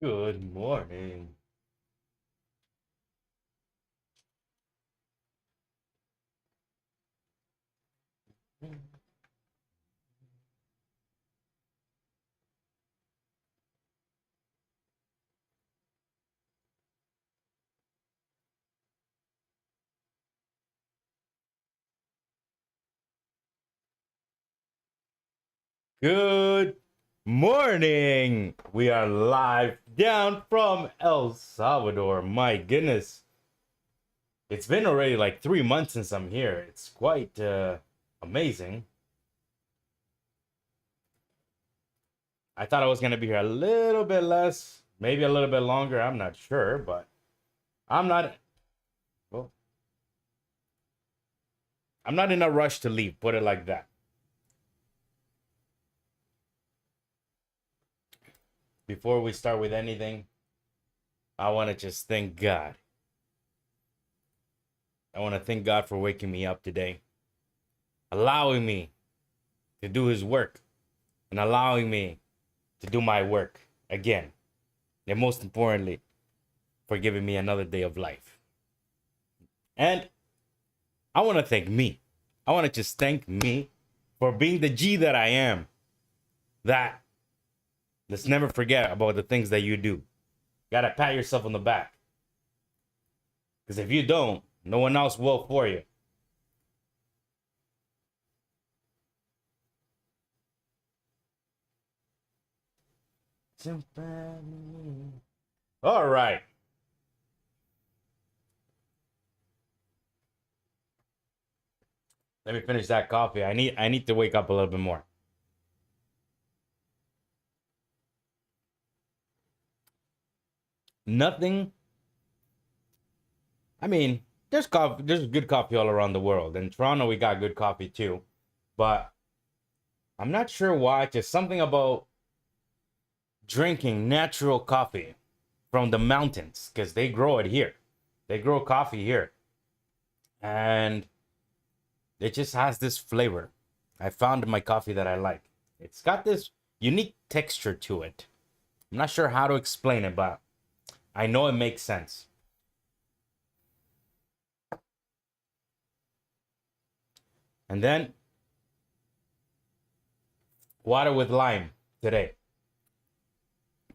Good morning. Good morning. We are live down from El Salvador. My goodness. It's been already like 3 months since I'm here. It's quite amazing. I thought I was going to be here a little bit less, maybe a little bit longer. I'm not sure, but I'm not. Well, I'm not in a rush to leave, put it like that. Before we start with anything, I want to just thank God. I want to thank God for waking me up today, allowing me to do his work, and allowing me to do my work again. And most importantly, for giving me another day of life. And I want to thank me. I want to just thank me for being the G that I am. That let's never forget about the things that you do. Gotta pat yourself on the back. Because if you don't, no one else will for you. All right. Let me finish that coffee. I need to wake up a little bit more. Nothing. I mean, there's coffee, there's good coffee all around the world. In Toronto, we got good coffee too. But I'm not sure why. Just something about drinking natural coffee from the mountains because they grow it here. They grow coffee here. And it just has this flavor. I found my coffee that I like. It's got this unique texture to it. I'm not sure how to explain it, but I know it makes sense. And then water with lime today.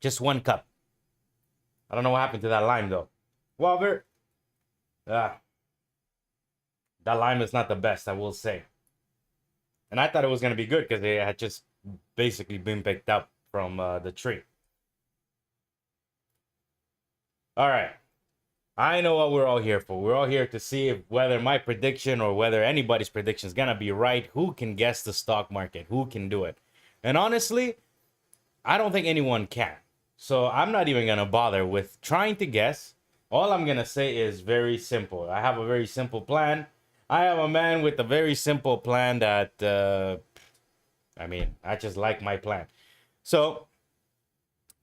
Just 1 cup. I don't know what happened to that lime though. Water. Ah, that lime is not the best, I will say. And I thought it was gonna be good because it had just basically been picked up from the tree. All right. I know what we're all here for. We're all here to see if whether my prediction or whether anybody's prediction is gonna be right. Who can guess the stock market? Who can do it? And honestly, I don't think anyone can. So I'm not even gonna bother with trying to guess. All I'm gonna say is very simple. I have a very simple plan. I am a man with a very simple plan that I just like my plan. So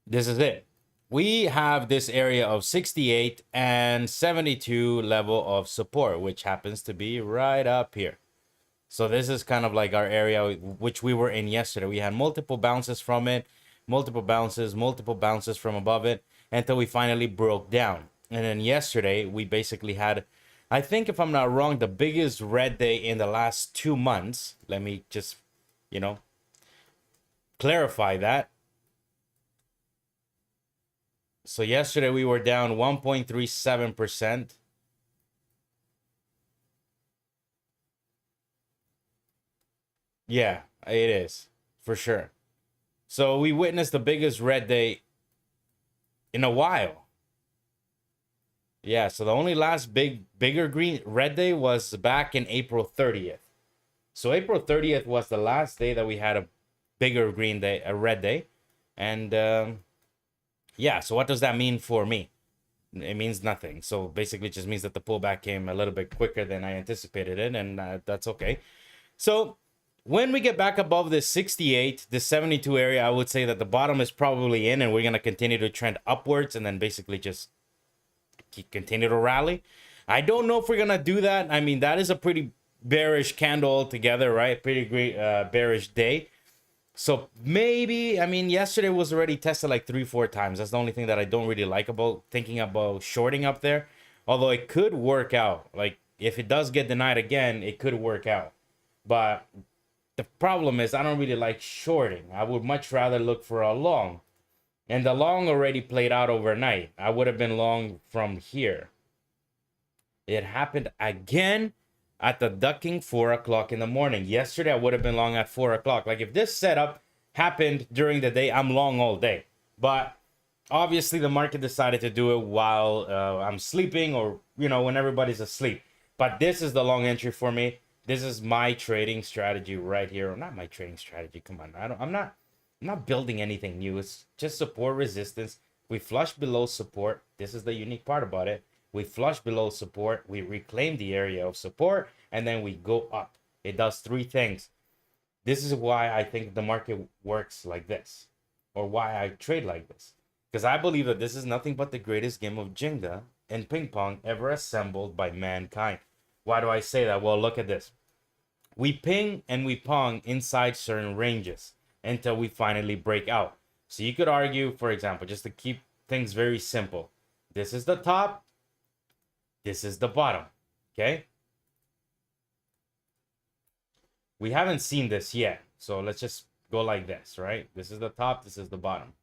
this is it. We have this area of 68 and 72 level of support, which happens to be right up here. So this is kind of like our area which we were in yesterday. We had multiple bounces from it, multiple bounces from above it until we finally broke down. And then yesterday we basically had, I think if I'm not wrong, the biggest red day in the last 2 months. Let me just, clarify that. So yesterday we were down 1.37%. Yeah, it is for sure. So we witnessed the biggest red day in a while. Yeah, so the only last bigger green red day was back in April 30th. So April 30th was the last day that we had a bigger green day, a red day. And yeah, so what does that mean for me? It means nothing. So basically it just means that the pullback came a little bit quicker than I anticipated it, and that's okay. So when we get back above this 68, this 72 area, I would say that the bottom is probably in, and we're going to continue to trend upwards and then basically just continue to rally. I don't know if we're going to do that. I mean, that is a pretty bearish candle altogether, right? Pretty great bearish day. So maybe, I mean, yesterday was already tested like 3-4 times. That's the only thing that I don't really like about thinking about shorting up there. Although it could work out. Like if it does get denied again, it could work out. But the problem is I don't really like shorting. I would much rather look for a long. And the long already played out overnight. I would have been long from here. It happened again at the ducking 4 o'clock in the morning. Yesterday, I would have been long at 4 o'clock. Like if this setup happened during the day, I'm long all day. But obviously, the market decided to do it while I'm sleeping or, you know, when everybody's asleep. But this is the long entry for me. This is my trading strategy right here. Not my trading strategy. Come on. I'm not building anything new. It's just support resistance. We flush below support. This is the unique part about it. We flush below support, we reclaim the area of support, and then we go up. It does 3 things. This is why I think the market works like this, or why I trade like this. Because I believe that this is nothing but the greatest game of Jenga and ping pong ever assembled by mankind. Why do I say that? Well, look at this. We ping and we pong inside certain ranges until we finally break out. So you could argue, for example, just to keep things very simple, this is the top, this is the bottom, okay? We haven't seen this yet, so let's just go like this, right? This is the top, this is the bottom.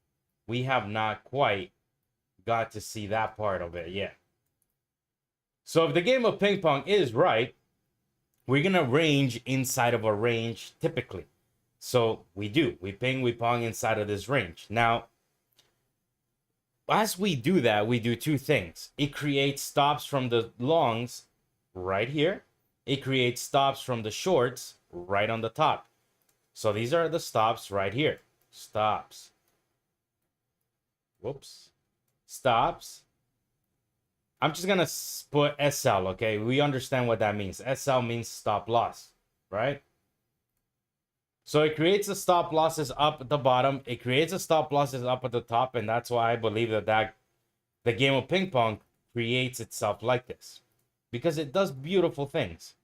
We have not quite got to see that part of it yet. So if the game of ping pong is right, we're gonna range inside of a range typically. So we do, we ping, we pong inside of this range. Now, as we do that, we do 2 things. It creates stops from the longs right here. It creates stops from the shorts right on the top. So these are the stops right here. Stops. Whoops. Stops. I'm just going to put SL, okay? We understand what that means. SL means stop loss, right? So it creates the stop losses up at the bottom. It creates the stop losses up at the top. And that's why I believe that the game of ping pong creates itself like this. Because it does beautiful things.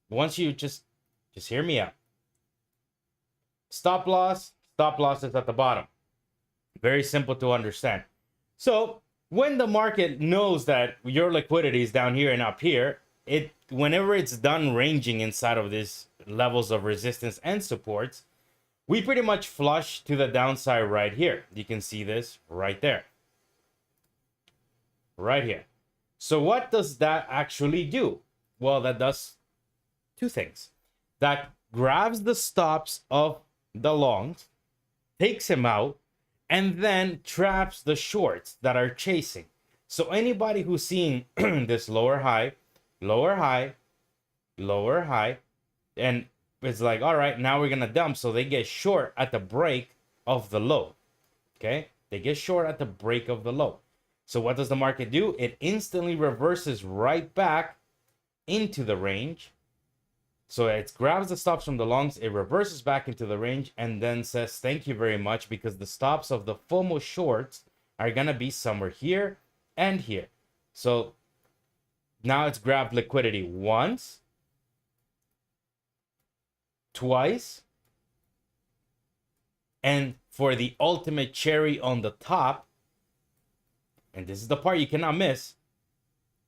Once you just hear me out. Stop loss is at the bottom. Very simple to understand. So when the market knows that your liquidity is down here and up here, whenever it's done ranging inside of these levels of resistance and supports, we pretty much flush to the downside right here. You can see this right there. Right here. So what does that actually do? Well, that does 2 things. That grabs the stops of the longs, takes him out, and then traps the shorts that are chasing. So anybody who's seeing this lower high, lower high, lower high, and it's like, all right, now we're going to dump. So they get short at the break of the low. Okay? They get short at the break of the low. So what does the market do? It instantly reverses right back into the range. So it grabs the stops from the longs, it reverses back into the range, and then says, thank you very much, because the stops of the FOMO shorts are going to be somewhere here and here. So now it's grabbed liquidity once, twice, and for the ultimate cherry on the top, and this is the part you cannot miss,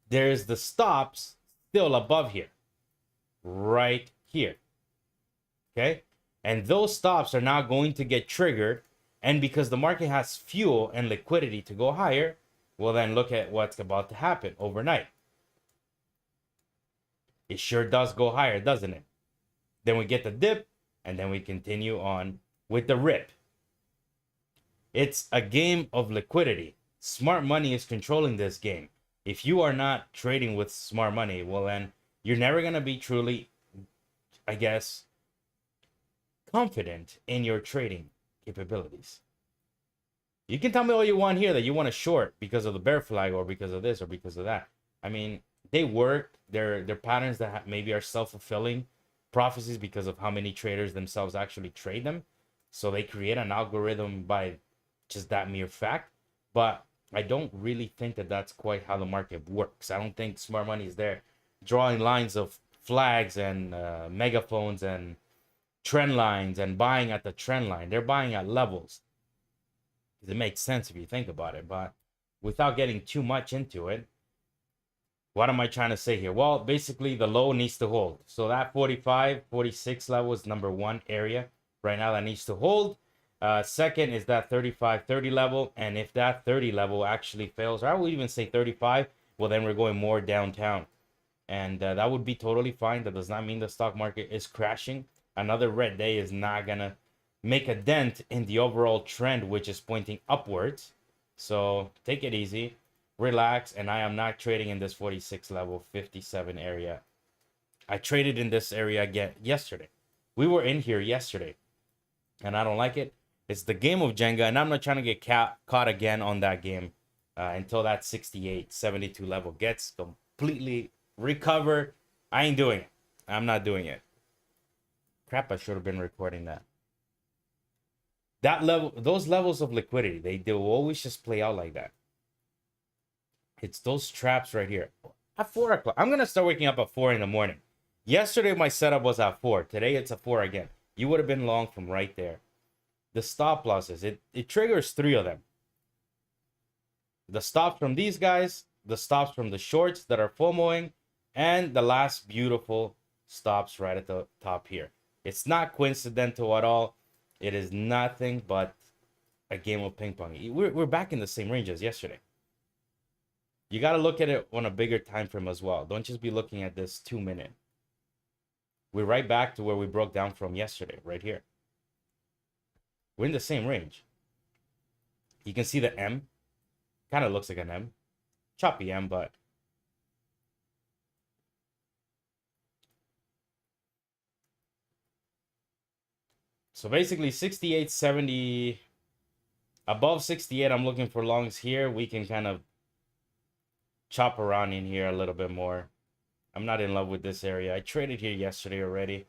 there's the stops still above here. Right here. Okay? And those stops are now going to get triggered. And because the market has fuel and liquidity to go higher, well, then look at what's about to happen overnight. It sure does go higher, doesn't it? Then we get the dip, and then we continue on with the rip. It's a game of liquidity. Smart money is controlling this game. If you are not trading with smart money, well, then you're never going to be truly, I guess, confident in your trading capabilities. You can tell me all you want here that you want to short because of the bear flag or because of this or because of that. I mean, they work. They're patterns that maybe are self-fulfilling prophecies because of how many traders themselves actually trade them. So they create an algorithm by just that mere fact. But I don't really think that that's quite how the market works. I don't think smart money is there drawing lines of flags and megaphones and trend lines and buying at the trend line. They're buying at levels. It makes sense if you think about it, but without getting too much into it, what am I trying to say here? Well, basically the low needs to hold. So that 45, 46 level is number one area right now that needs to hold. Second is that 35, 30 level. And if that 30 level actually fails, or I would even say 35, well, then we're going more downtown. And that would be totally fine. That does not mean the stock market is crashing. Another red day is not going to make a dent in the overall trend, which is pointing upwards. So take it easy, relax. And I am not trading in this 46 level, 57 area. I traded in this area again yesterday. We were in here yesterday, and I don't like it. It's the game of Jenga, and I'm not trying to get caught again on that game until that 68, 72 level gets completely recovered. I ain't doing it. I'm not doing it. Crap, I should have been recording that. That level, those levels of liquidity, they will always just play out like that. It's those traps right here. At 4 o'clock, I'm going to start waking up at 4 in the morning. Yesterday, my setup was at 4. Today, it's at 4 again. You would have been long from right there. The stop losses, it triggers 3 of them. The stops from these guys, the stops from the shorts that are FOMOing, and the last beautiful stops right at the top here. It's not coincidental at all. It is nothing but a game of ping pong. We're back in the same range as yesterday. You got to look at it on a bigger time frame as well. Don't just be looking at this 2 minute. We're right back to where we broke down from yesterday, right here. We're in the same range. You can see the M. Kind of looks like an M. Choppy M, but so basically 68, 70, above 68, I'm looking for longs here. We can kind of chop around in here a little bit more. I'm not in love with this area. I traded here yesterday already.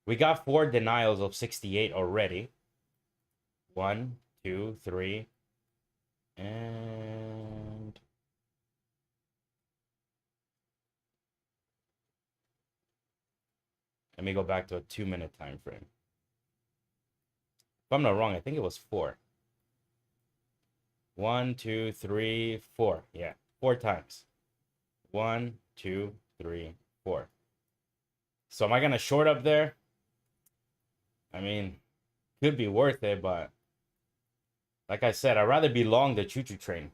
We got 4 denials of 68 already. 1, 2, 3, and let me go back to a 2 minute time frame. If I'm not wrong, I think it was 4. 1, 2, 3, 4. Yeah, 4 times. 1, 2, 3, 4. So am I gonna short up there? I mean, could be worth it, but like I said, I'd rather be long the choo-choo train.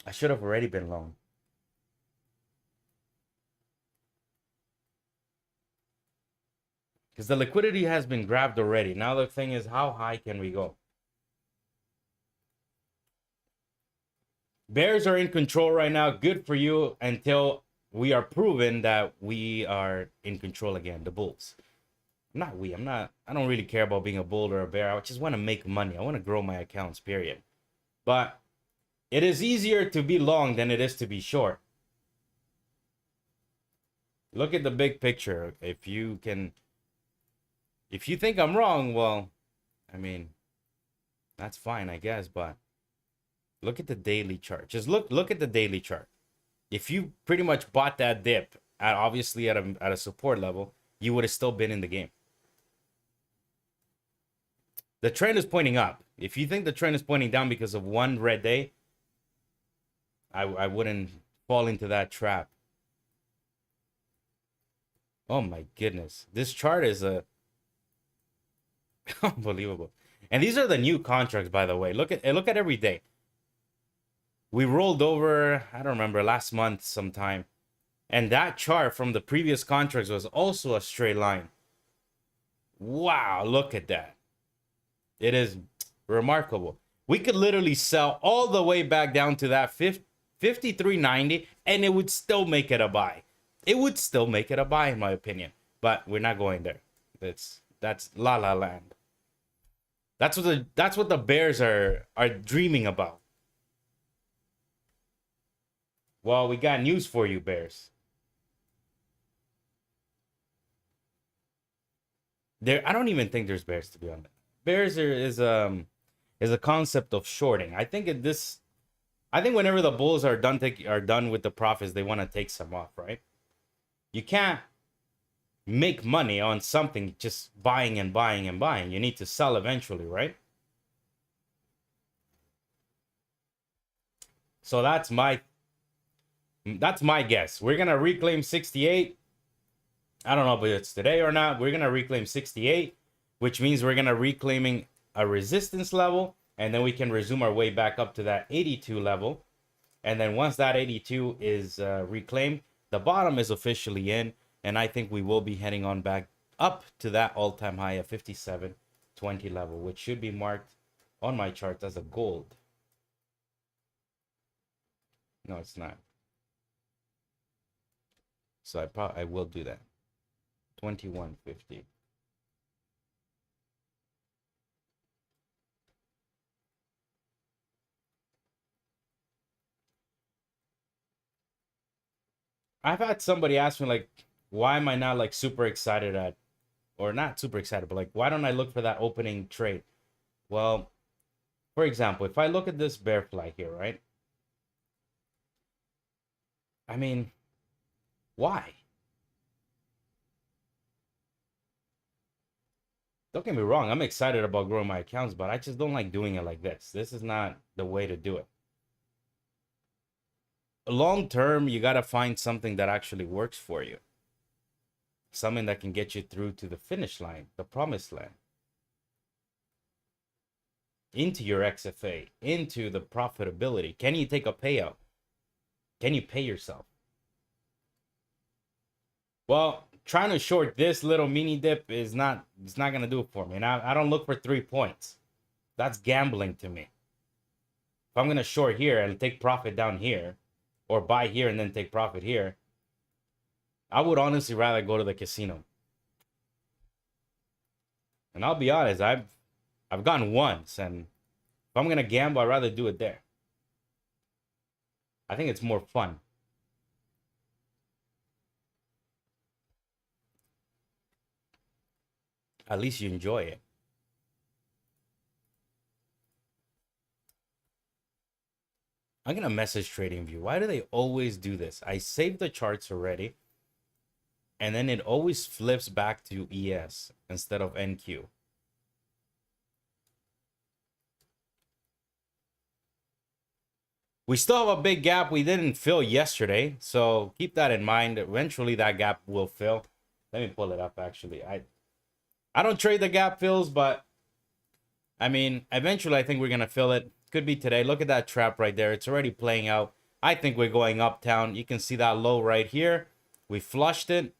I should have already been long. Because the liquidity has been grabbed already. Now the thing is, how high can we go? Bears are in control right now. Good for you until we are proven that we are in control again. The bulls. I don't really care about being a bull or a bear. I just want to make money. I want to grow my accounts, period. But it is easier to be long than it is to be short. Look at the big picture. If you think I'm wrong, well, I mean, that's fine, I guess. But look at the daily chart. Just look at the daily chart. If you pretty much bought that dip at obviously at a support level, you would have still been in the game. The trend is pointing up. If you think the trend is pointing down because of one red day, I wouldn't fall into that trap. Oh my goodness. This chart is unbelievable. And these are the new contracts, by the way. Look at every day. We rolled over, I don't remember, last month sometime. And that chart from the previous contracts was also a straight line. Wow, look at that. It is remarkable. We could literally sell all the way back down to that 53.90 and it would still make it a buy. It would still make it a buy in my opinion. But we're not going there. That's la la land. That's what the Bears are dreaming about. Well, we got news for you, Bears. I don't even think there's bears, to be honest. Bears is a concept of shorting. I think whenever the bulls are done with the profits, they want to take some off, right? You can't make money on something just buying and buying and buying. You need to sell eventually, right? So that's my guess. We're gonna reclaim 68. I don't know if it's today or not. We're gonna reclaim 68, which means we're gonna reclaiming a resistance level, and then we can resume our way back up to that 82 level. And then once that 82 is reclaimed, the bottom is officially in, and I think we will be heading on back up to that all-time high of 57.20 level, which should be marked on my chart as a gold. No, it's not. So I will do that. 21.50. I've had somebody ask me, like, why am I not like super excited at, or not super excited, but like, why don't I look for that opening trade? Well, for example, if I look at this bear flag here, right? I mean, why? Don't get me wrong, I'm excited about growing my accounts, but I just don't like doing it like this. This is not the way to do it. Long term, you got to find something that actually works for you. Something that can get you through to the finish line, the promised land. Into your XFA, into the profitability. Can you take a payout? Can you pay yourself? Well, trying to short this little mini dip is not, it's not going to do it for me. And I don't look for 3 points. That's gambling to me. If I'm going to short here and take profit down here, or buy here and then take profit here, I would honestly rather go to the casino. And I'll be honest, I've gone once, and if I'm going to gamble, I'd rather do it there. I think it's more fun. At least you enjoy it. I'm going to message TradingView. Why do they always do this? I saved the charts already, and then it always flips back to ES instead of NQ. We still have a big gap we didn't fill yesterday, so keep that in mind. Eventually that gap will fill. Let me pull it up, actually. I don't trade the gap fills, but I mean, eventually I think we're going to fill it. Could be today. Look at that trap right there. It's already playing out. I think we're going uptown. You can see that low right here. We flushed it.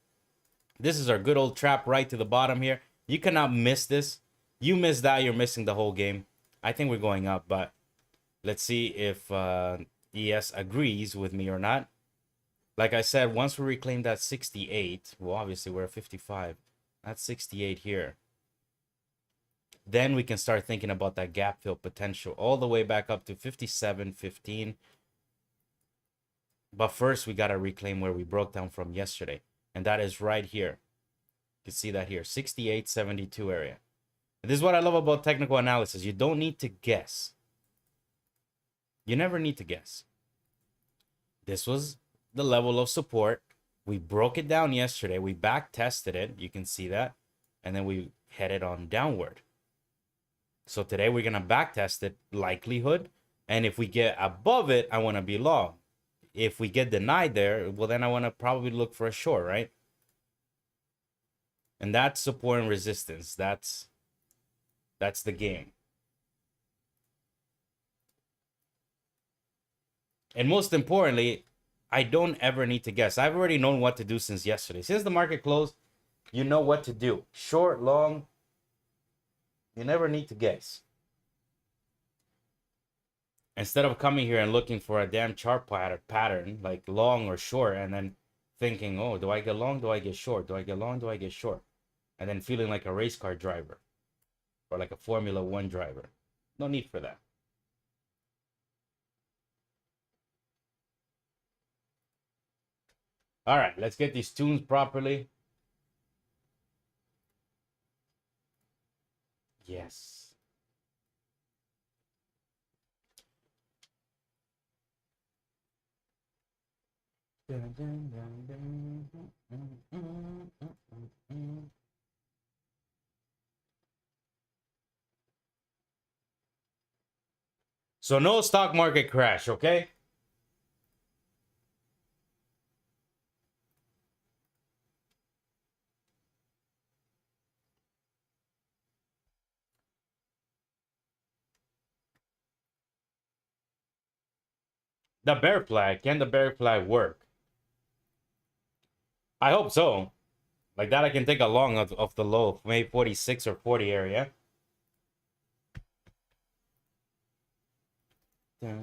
This is our good old trap right to the bottom here. You cannot miss this. You miss that, you're missing the whole game. I think we're going up, but let's see if ES agrees with me or not. Like I said, once we reclaim that 68, well, obviously we're at 55. That's 68 here. Then we can start thinking about that gap fill potential all the way back up to 57.15. But first, we got to reclaim where we broke down from yesterday. And that is right here. You can see that here, 68.72 area. And this is what I love about technical analysis. You don't need to guess. You never need to guess. This was the level of support. We broke it down yesterday. We back tested it. You can see that. And then we headed on downward. So today we're going to back test it, likelihood. And if we get above it, I want to be long. If we get denied there, well, then I want to probably look for a short, right? And that's support and resistance. That's the game. And most importantly, I don't ever need to guess. I've already known what to do since yesterday. Since the market closed, you know what to do. Short, long, you never need to guess. Instead of coming here and looking for a damn chart pattern, like long or short, and then thinking, oh, do I get long? Do I get short? Do I get long? Do I get short? And then feeling like a race car driver or like a Formula One driver. No need for that. All right, let's get these tunes properly. Yes. So no stock market crash, okay? The bear flag. Can the bear flag work? I hope so. Like that I can take a long of the low, maybe 46 or 40 area. The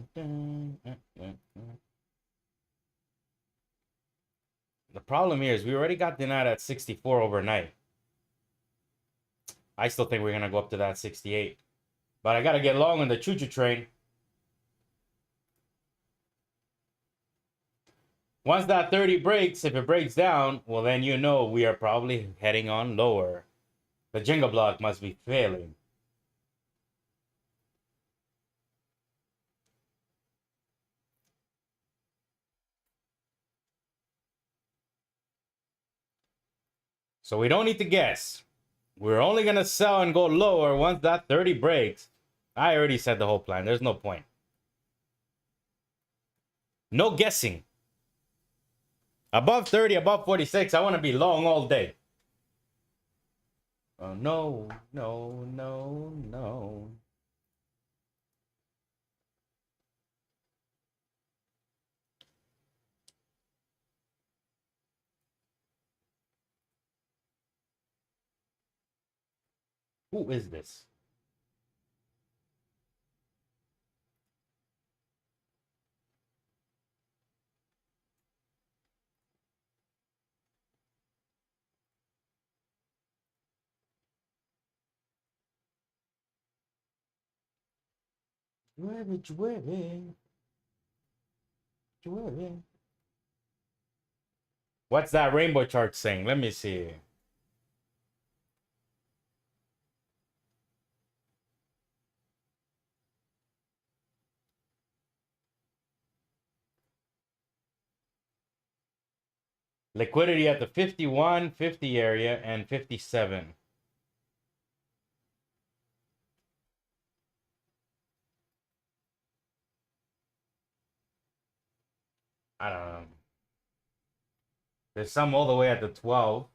problem here is we already got denied at 64 overnight. I still think we're going to go up to that 68. But I got to get long on the choo-choo train. Once that 30 breaks, if it breaks down, well, then you know we are probably heading on lower. The Jenga block must be failing. So we don't need to guess. We're only going to sell and go lower once that 30 breaks. I already said the whole plan. There's no point. No guessing. Above 30, above 46, I want to be long all day. Oh, no, no, no, no. Who is this? Llueve, llueve. Llueve. What's that rainbow chart saying? Let me see. Liquidity at the 51, 50 area, and 57. I don't know. There's some all the way at the 12.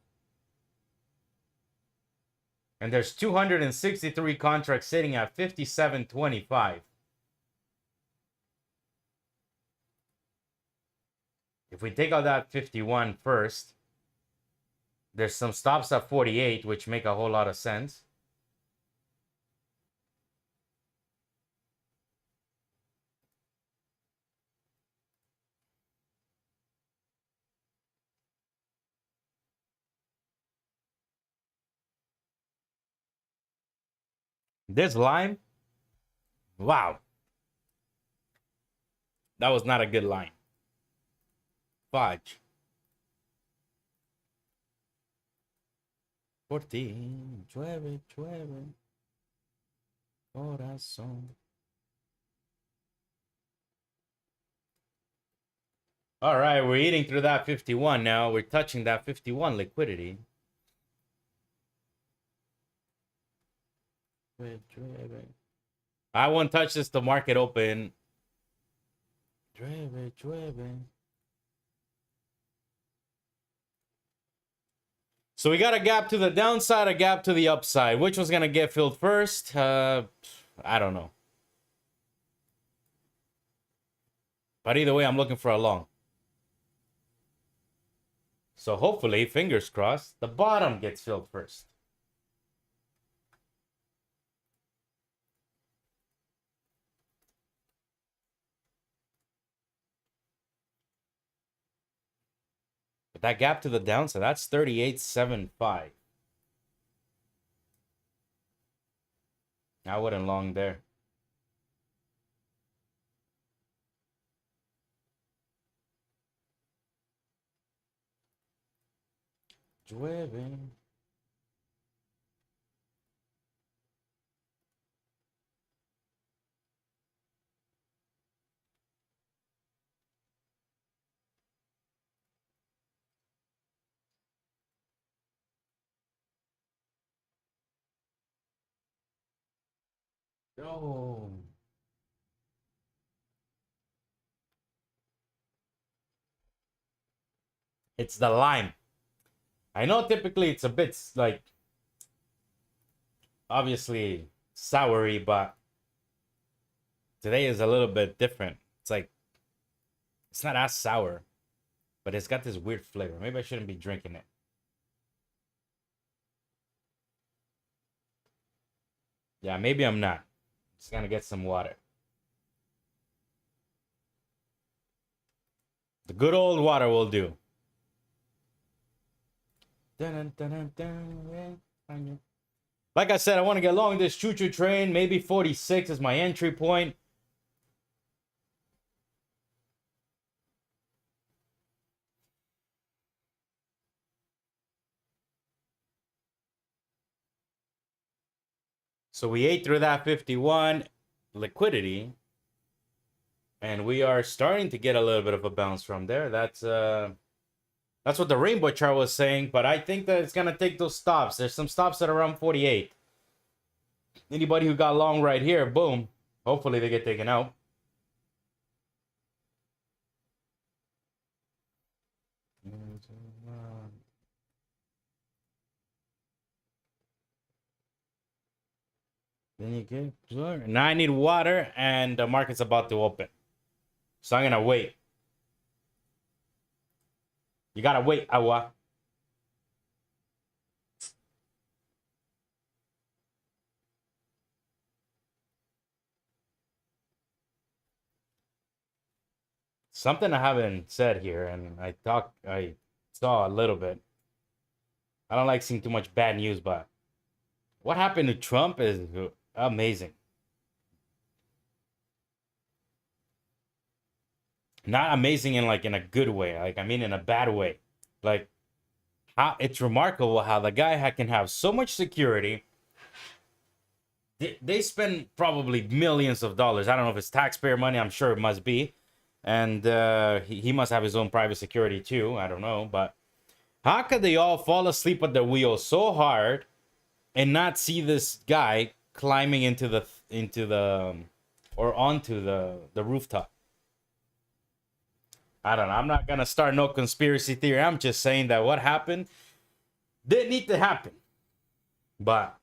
And there's 263 contracts sitting at 57.25. If we take out that 51 first, there's some stops at 48, which make a whole lot of sense. This line, wow. That was not a good line. Fudge. 14, llueve, llueve. Corazón. All right, we're eating through that 51 now. We're touching that 51 liquidity. I won't touch this to market open. So we got a gap to the downside, a gap to the upside. Which one's going to get filled first? I don't know. But either way, I'm looking for a long. So hopefully, fingers crossed, the bottom gets filled first. But that gap to the downside, that's 38.75. I wouldn't long there. Llueve. Oh. It's the lime. I know typically it's a bit like obviously soury, but today is a little bit different. It's like it's not as sour, but it's got this weird flavor. Maybe I shouldn't be drinking it. Yeah, maybe I'm not. Just gonna get some water. The good old water will do. Dun, dun, dun, dun. Like I said, I want to get along this choo-choo train. Maybe 46 is my entry point. So we ate through that 51 liquidity. And we are starting to get a little bit of a bounce from there. That's what the rainbow chart was saying. But I think that it's going to take those stops. There's some stops at around 48. Anybody who got long right here, boom. Hopefully they get taken out. Then you get now I need water and the market's about to open. So I'm gonna wait. You gotta wait, Awa. Something I haven't said here, and I saw a little bit. I don't like seeing too much bad news, but what happened to Trump is amazing. Not amazing in like in a good way. Like I mean in a bad way. Like how it's remarkable how the guy can have so much security. They spend probably millions of dollars. I don't know if it's taxpayer money. I'm sure it must be. And he must have his own private security too. I don't know. But how could they all fall asleep at the wheel so hard and not see this guy climbing into the or onto the rooftop? I don't know. I'm not gonna start no conspiracy theory. I'm just saying that what happened didn't need to happen. But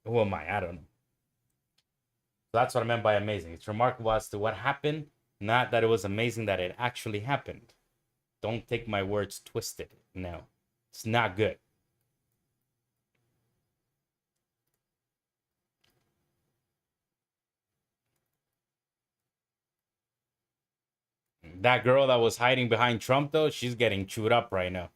who am I? I don't know. That's what I meant by amazing. It's remarkable as to what happened, not that it was amazing that it actually happened. Don't take my words twisted. No, it's not good. That girl that was hiding behind Trump, though, she's getting chewed up right now.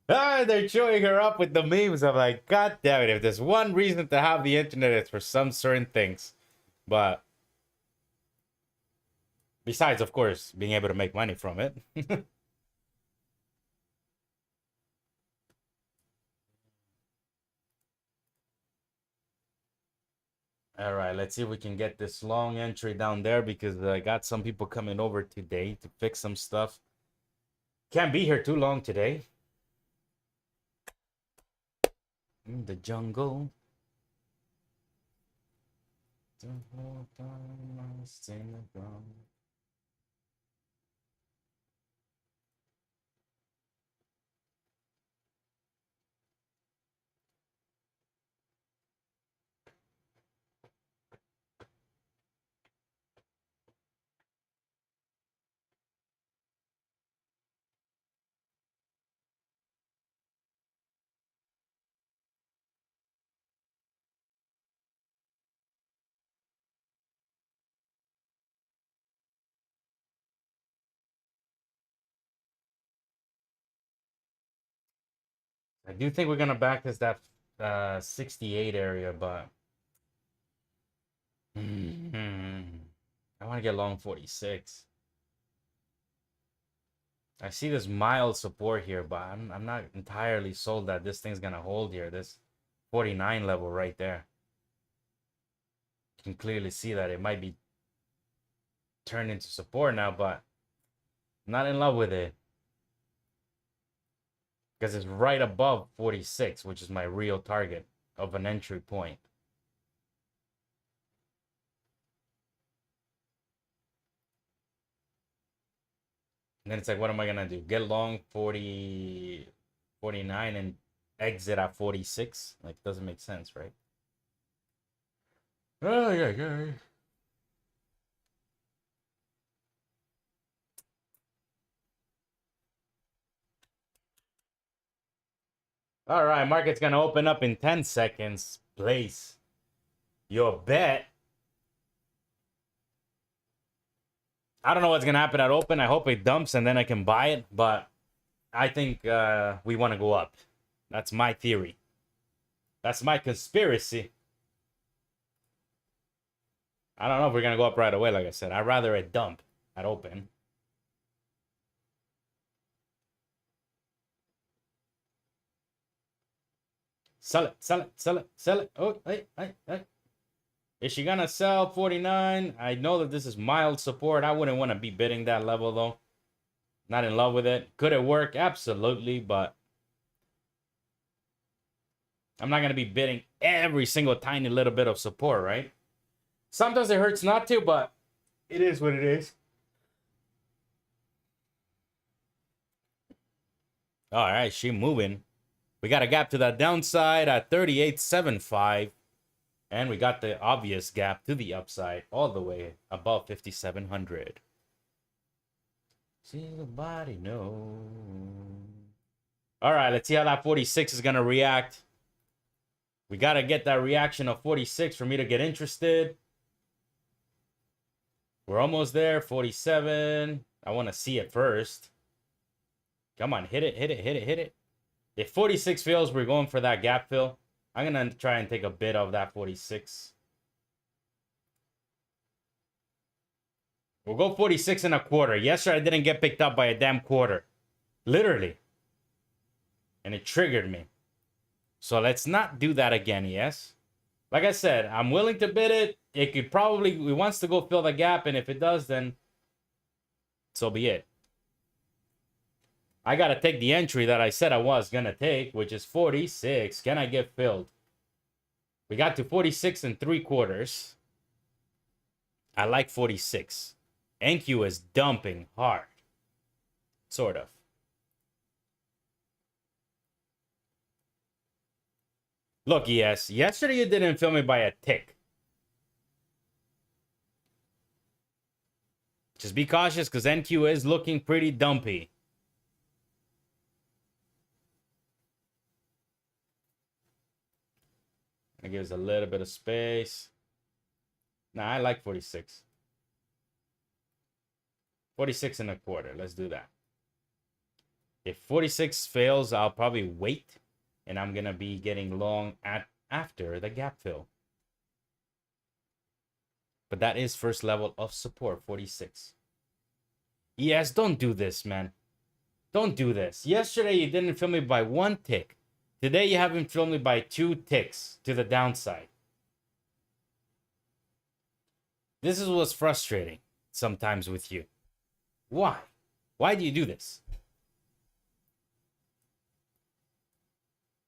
They're chewing her up with the memes. I'm like, God damn it. If there's one reason to have the internet, it's for some certain things. But besides, of course, being able to make money from it. All right, let's see if we can get this long entry down there because I got some people coming over today to fix some stuff. Can't be here too long today. In the jungle. The whole time I sing the drum. I do think we're gonna back this that 68 area, but I want to get long 46. I see this mild support here, but I'm not entirely sold that this thing's gonna hold here. This 49 level right there. You can clearly see that it might be turned into support now, but I'm not in love with it. Because it's right above 46, which is my real target of an entry point. And then it's like, what am I gonna do? Get long 40, 49 and exit at 46? Like, doesn't make sense, right? Oh, yeah. All right, market's gonna open up in 10 seconds. Place your bet. I don't know what's gonna happen at open. I hope it dumps and then I can buy it, but I think we want to go up. That's my theory. That's my conspiracy. I don't know if we're gonna go up right away. Like I said, I'd rather it dump at open. Sell it, sell it, sell it, sell it. Oh, hey. Is she gonna sell 49? I know that this is mild support. I wouldn't want to be bidding that level though. Not in love with it. Could it work? Absolutely, but I'm not gonna be bidding every single tiny little bit of support, right? Sometimes it hurts not to, but it is what it is. All right, she moving. We got a gap to the downside at 38.75. And we got the obvious gap to the upside all the way above 5,700. See the body know. All right, let's see how that 46 is going to react. We got to get that reaction of 46 for me to get interested. We're almost there. 47. I want to see it first. Come on, hit it, hit it, hit it, hit it. If 46 fails, we're going for that gap fill. I'm going to try and take a bit of that 46. We'll go 46 and a quarter. Yesterday, I didn't get picked up by a damn quarter. Literally. And it triggered me. So let's not do that again, yes? Like I said, I'm willing to bid it. It could probably, it wants to go fill the gap. And if it does, then so be it. I got to take the entry that I said I was going to take, which is 46. Can I get filled? We got to 46 and 3/4. I like 46. NQ is dumping hard. Sort of. Look, yes. Yesterday you didn't fill me by a tick. Just be cautious because NQ is looking pretty dumpy. It gives a little bit of space. Nah, I like 46. 46 and a quarter. Let's do that. If 46 fails, I'll probably wait. And I'm going to be getting long after the gap fill. But that is first level of support, 46. Yes, don't do this, man. Don't do this. Yesterday, you didn't fill me by 1 tick. Today, you haven't filled me by 2 ticks to the downside. This is what's frustrating sometimes with you. Why? Why do you do this?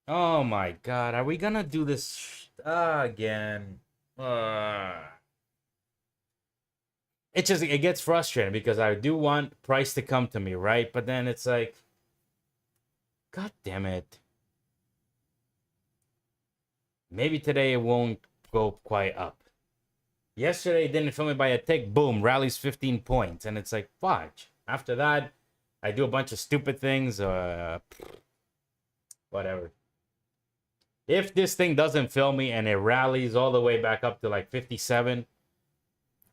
Oh my God. Are we gonna do this again? It gets frustrating because I do want price to come to me, right? But then it's like, God damn it. Maybe today it won't go quite up. Yesterday it didn't fill me by a tick. Boom, rallies 15 points. And it's like, fudge. After that, I do a bunch of stupid things. Whatever. If this thing doesn't fill me and it rallies all the way back up to like 57,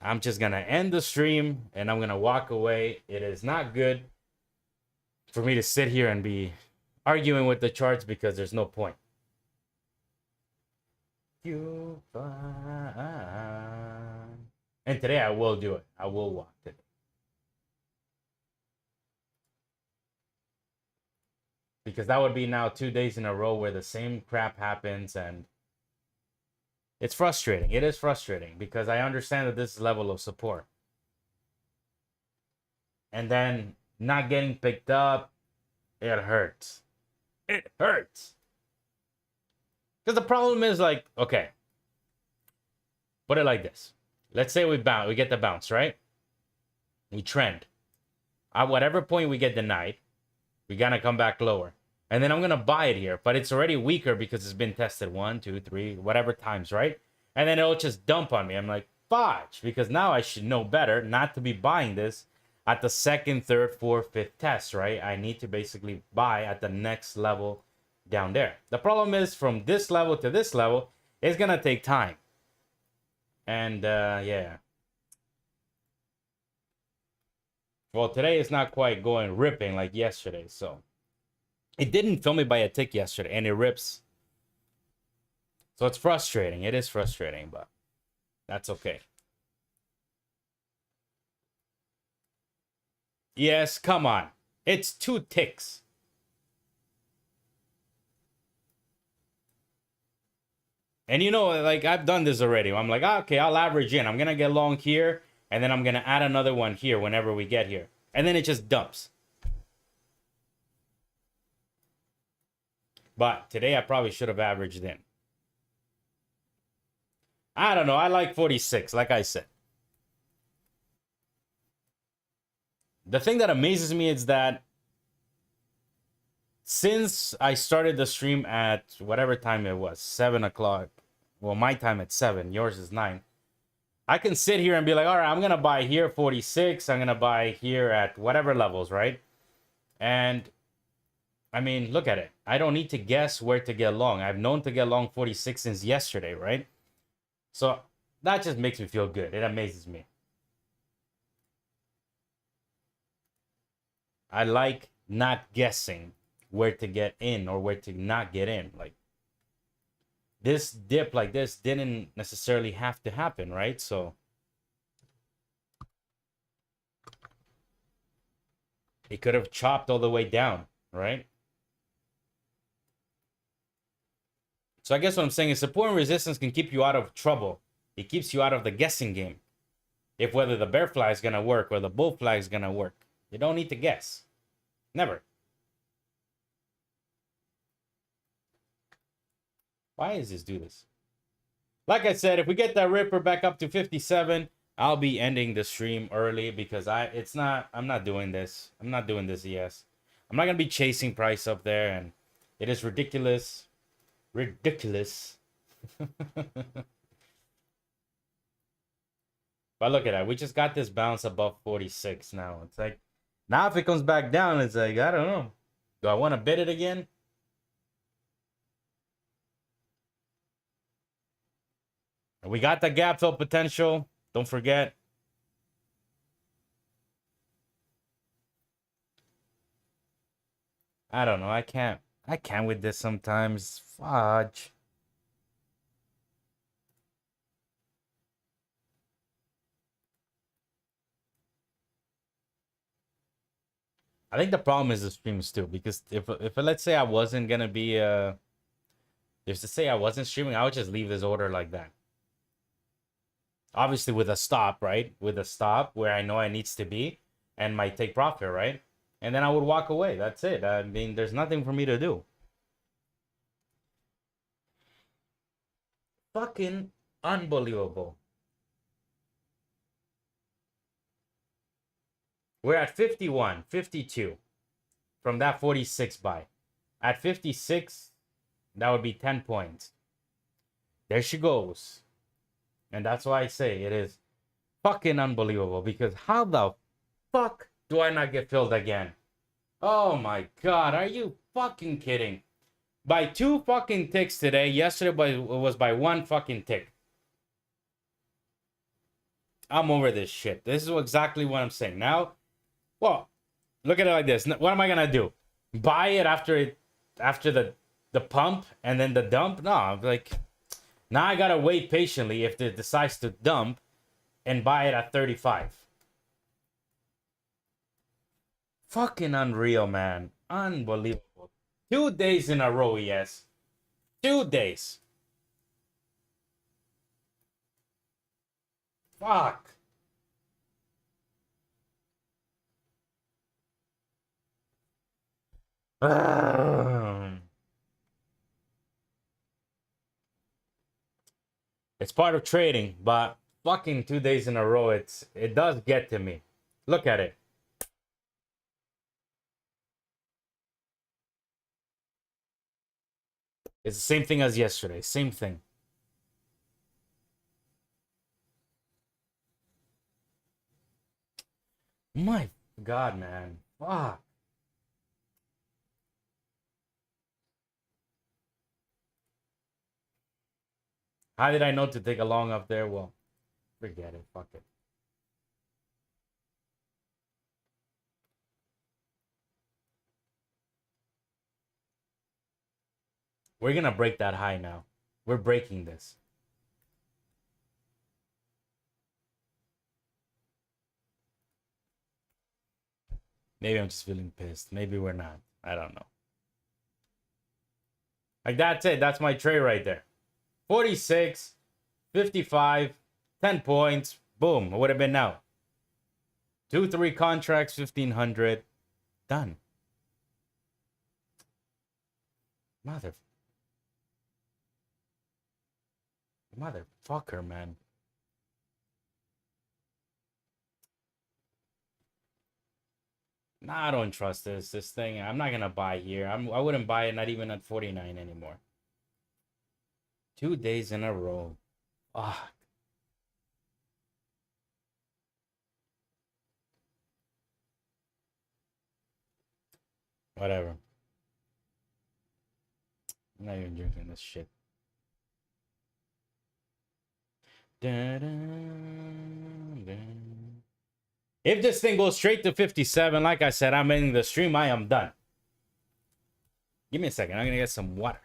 I'm just going to end the stream and I'm going to walk away. It is not good for me to sit here and be arguing with the charts because there's no point. You find. And today I will do it. I will walk today. Because that would be now 2 days in a row where the same crap happens and it's frustrating. It is frustrating because I understand that this is level of support. And then not getting picked up, it hurts. It hurts. Because the problem is like, okay, put it like this. Let's say we get the bounce, right? We trend. At whatever point we get denied, we're gonna come back lower. And then I'm gonna buy it here, but it's already weaker because it's been tested 1, 2, 3, whatever times, right? And then it'll just dump on me. I'm like, fudge, because now I should know better not to be buying this at the second, third, fourth, fifth test, right? I need to basically buy at the next level down there. The problem is from this level to this level, it's gonna take time. And yeah. Well, today is not quite going ripping like yesterday, so it didn't fill me by a tick yesterday, and it rips. So it's frustrating. It is frustrating, but that's okay. Yes, come on. It's 2 ticks. And you know, like, I've done this already. I'm like, okay, I'll average in. I'm going to get long here, and then I'm going to add another one here whenever we get here. And then it just dumps. But today I probably should have averaged in. I don't know. I like 46, like I said. The thing that amazes me is that since I started the stream at whatever time it was, 7 o'clock. Well, my time at 7. Yours is 9. I can sit here and be like, all right, I'm going to buy here 46. I'm going to buy here at whatever levels, right? And, I mean, look at it. I don't need to guess where to get long. I've known to get long 46 since yesterday, right? So, that just makes me feel good. It amazes me. I like not guessing where to get in or where to not get in. Like, this dip like this didn't necessarily have to happen, right? So it could have chopped all the way down, right? So I guess what I'm saying is support and resistance can keep you out of trouble. It keeps you out of the guessing game. If whether the bear flag is going to work or the bull flag is going to work. You don't need to guess. Never. Why does this do this? Like I said, if we get that ripper back up to 57, I'll be ending the stream early because I'm not doing this. I'm not doing this, yes. I'm not going to be chasing price up there, and it is ridiculous. Ridiculous. But look at that. We just got this bounce above 46 now. It's like, now if it comes back down, it's like, I don't know. Do I want to bid it again? We got the gap fill potential. Don't forget. I don't know. I can't with this sometimes. Fudge. I think the problem is the streams too, because if let's say I wasn't gonna be if to say I wasn't streaming, I would just leave this order like that. Obviously with a stop, right? With a stop where I know I needs to be and my take profit, right? And then I would walk away. That's it. I mean, there's nothing for me to do. Fucking unbelievable. We're at 51, 52 from that 46 buy. At 56, that would be 10 points. There she goes. And that's why I say it is fucking unbelievable, because how the fuck do I not get filled again? Oh my god, are you fucking kidding? By 2 fucking ticks today. Yesterday was by 1 fucking tick. I'm over this shit. This is exactly what I'm saying. Now, well, look at it like this. What am I gonna do? Buy it after the pump and then the dump? No, I'm like, now I gotta wait patiently if it decides to dump and buy it at 35. Fucking unreal, man. Unbelievable. 2 days in a row, yes. 2 days. Fuck. It's part of trading, but fucking 2 days in a row, it does get to me. Look at it. It's the same thing as yesterday. Same thing. My God, man. Fuck. How did I know to take a long up there? Well, forget it. Fuck it. We're going to break that high now. We're breaking this. Maybe I'm just feeling pissed. Maybe we're not. I don't know. Like, that's it. That's my trade right there. 46, 55, 10 points. Boom. It would have been now. 2-3 contracts, 1,500. Done. Motherfucker, man. Nah, I don't trust this thing. I'm not gonna buy here. I wouldn't buy it, not even at 49 anymore. 2 days in a row. Ah. Whatever. I'm not even drinking this shit. If this thing goes straight to 57, like I said, I'm ending the stream. I am done. Give me a second. I'm gonna get some water.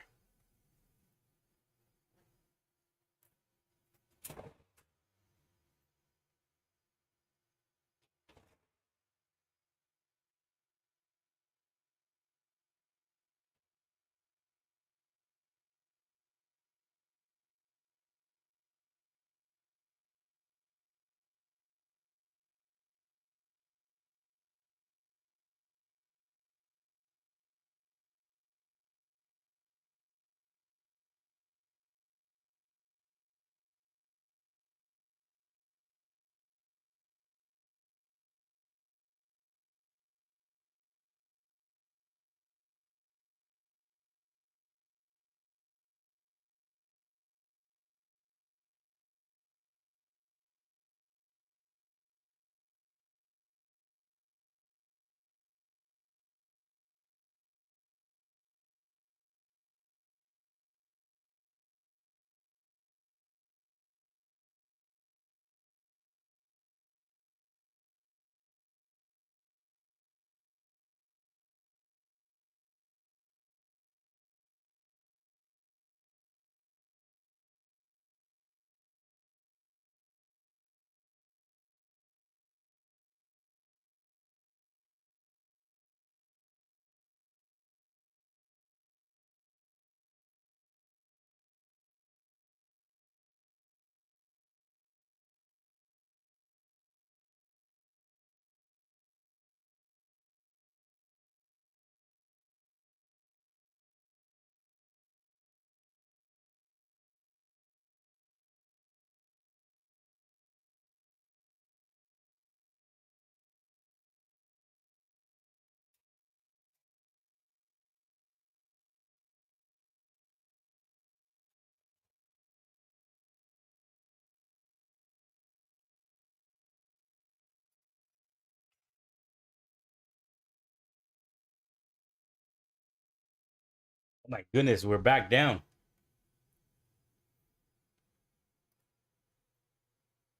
Oh my goodness, we're back down.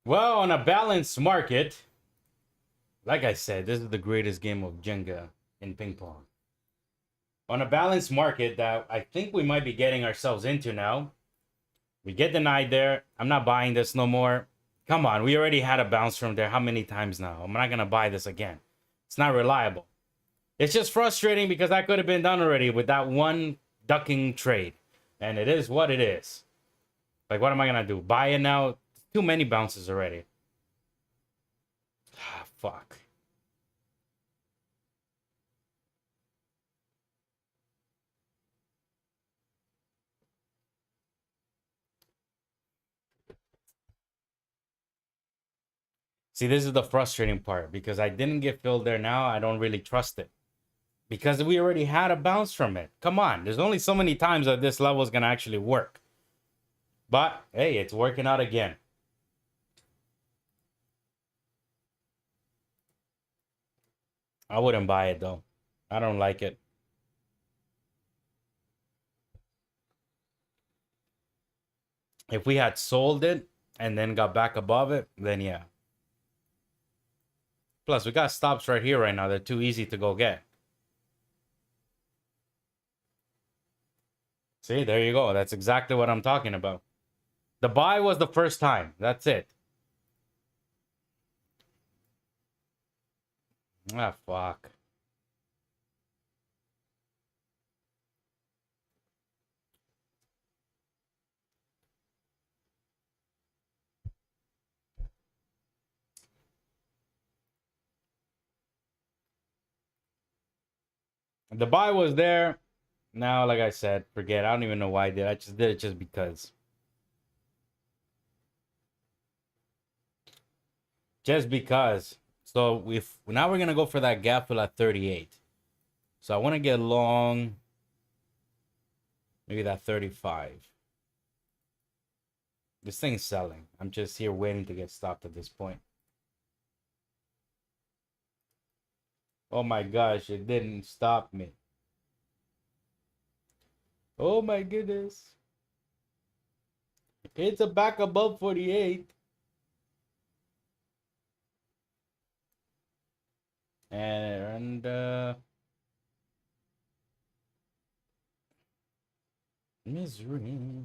Well, on a balanced market, like I said, this is the greatest game of Jenga in ping pong. On a balanced market that I think we might be getting ourselves into now, we get denied there. I'm not buying this no more. Come on, we already had a bounce from there. How many times now? I'm not going to buy this again. It's not reliable. It's just frustrating because that could have been done already with that one ducking trade. And it is what it is. Like, what am I going to do? Buy it now? Too many bounces already. Ah, fuck. See, this is the frustrating part because I didn't get filled there now. I don't really trust it. Because we already had a bounce from it. Come on. There's only so many times that this level is going to actually work. But, hey, it's working out again. I wouldn't buy it, though. I don't like it. If we had sold it and then got back above it, then yeah. Plus, we got stops right here right now. They're too easy to go get. See, there you go. That's exactly what I'm talking about. The buy was the first time. That's it. Ah, fuck. The buy was there. Now, like I said, forget. I don't even know why I did. I just did it just because. Just because. So if now we're gonna go for that gap fill at 38. So I want to get long. Maybe that 35. This thing's selling. I'm just here waiting to get stopped at this point. Oh my gosh, it didn't stop me. Oh my goodness. It's a back above 48. And misery.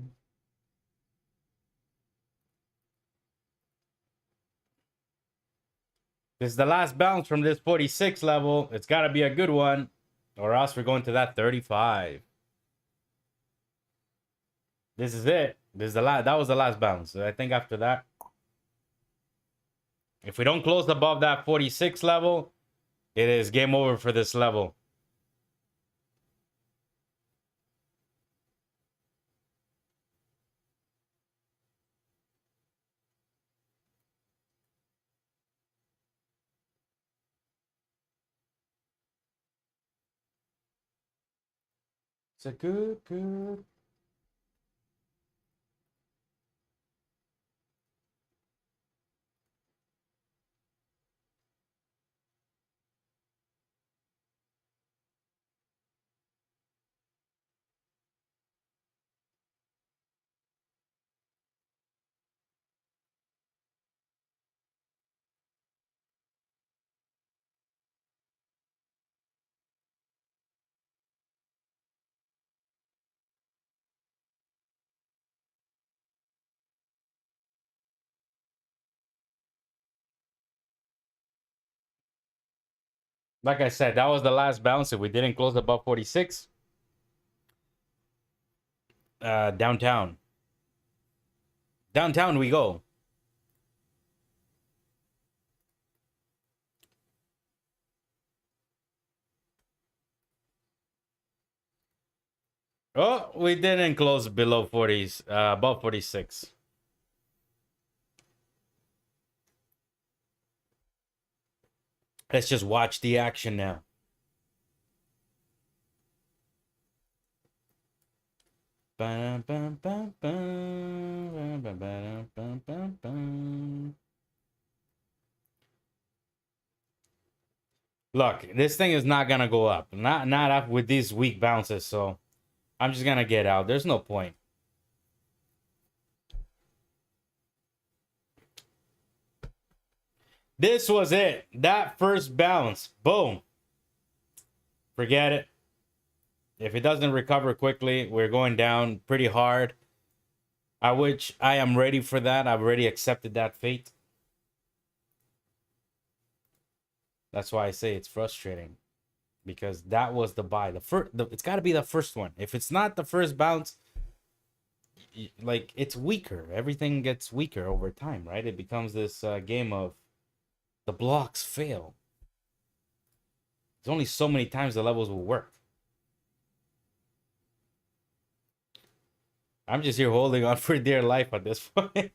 This is the last bounce from this 46 level. It's got to be a good one, or else we're going to that 35. This is it. This is the last. That was the last bounce. I think after that, if we don't close above that 46 level, it is game over for this level. It's a good. Like I said, that was the last bounce. If we didn't close above 46, downtown we go. Oh, we didn't close below 40s, above 46. Let's just watch the action now. Look, this thing is not gonna go up. Not up with these weak bounces, so I'm just gonna get out. There's no point. This was it. That first bounce. Boom. Forget it. If it doesn't recover quickly, we're going down pretty hard. I am ready for that. I've already accepted that fate. That's why I say it's frustrating. Because that was the buy. It's got to be the first one. If it's not the first bounce, like, it's weaker. Everything gets weaker over time, right? It becomes this game of the blocks fail. There's only so many times the levels will work. I'm just here holding on for dear life at this point.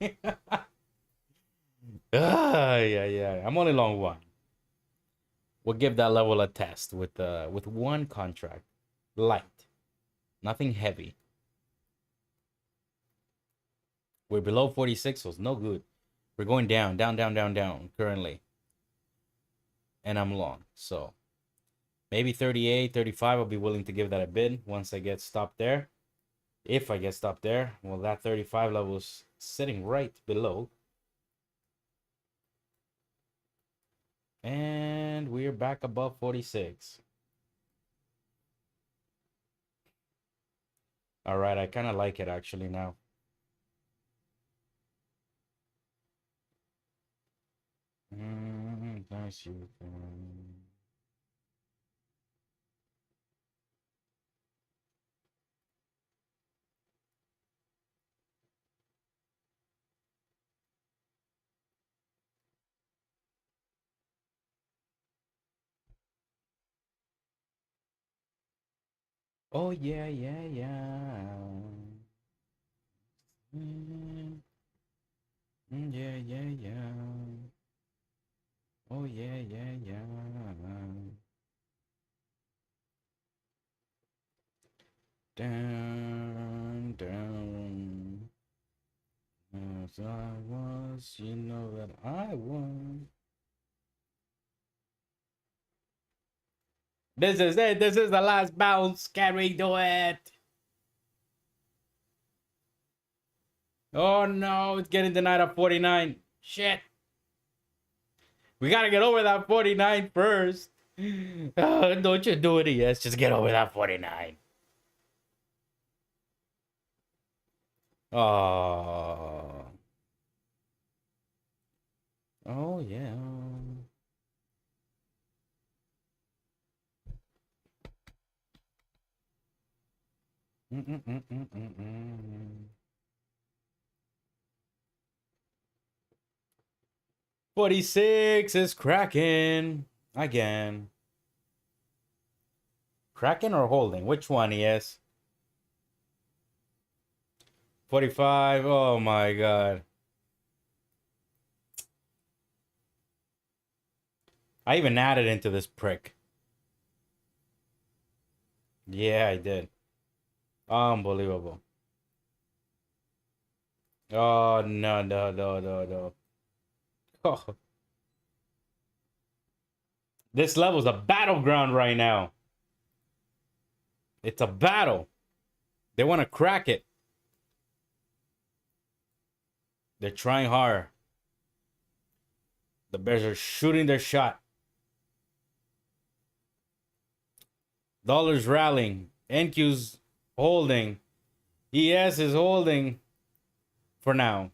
Yeah. I'm only long one. We'll give that level a test with one contract. Light. Nothing heavy. We're below 46, so it's no good. We're going down, down, down, down, down currently. And I'm long. So maybe 38, 35, I'll be willing to give that a bid once I get stopped there. If I get stopped there, well, that 35 level is sitting right below. And we're back above 46. All right, I kind of like it actually now. Nice you. Oh yeah, yeah, yeah. Yeah, yeah, yeah. Oh yeah, yeah, yeah. Down, down. As I was, you know that I was. This is it. This is the last bounce. Can we do it? Oh no, it's getting denied at 49. Shit. We gotta get over that 49 first. Oh, don't you do it, yes. Just get over that 49. Oh. Oh, yeah. Mm-mm-mm-mm-mm-mm. 46 is cracking again. Cracking or holding? Which one, yes? 45. Oh my god. I even added into this prick. Yeah, I did. Unbelievable. Oh, no, no, no, no, no. Oh. This level's a battleground right now. It's a battle. They want to crack it. They're trying hard. The Bears are shooting their shot. Dollars rallying. NQ's holding. ES is holding for now.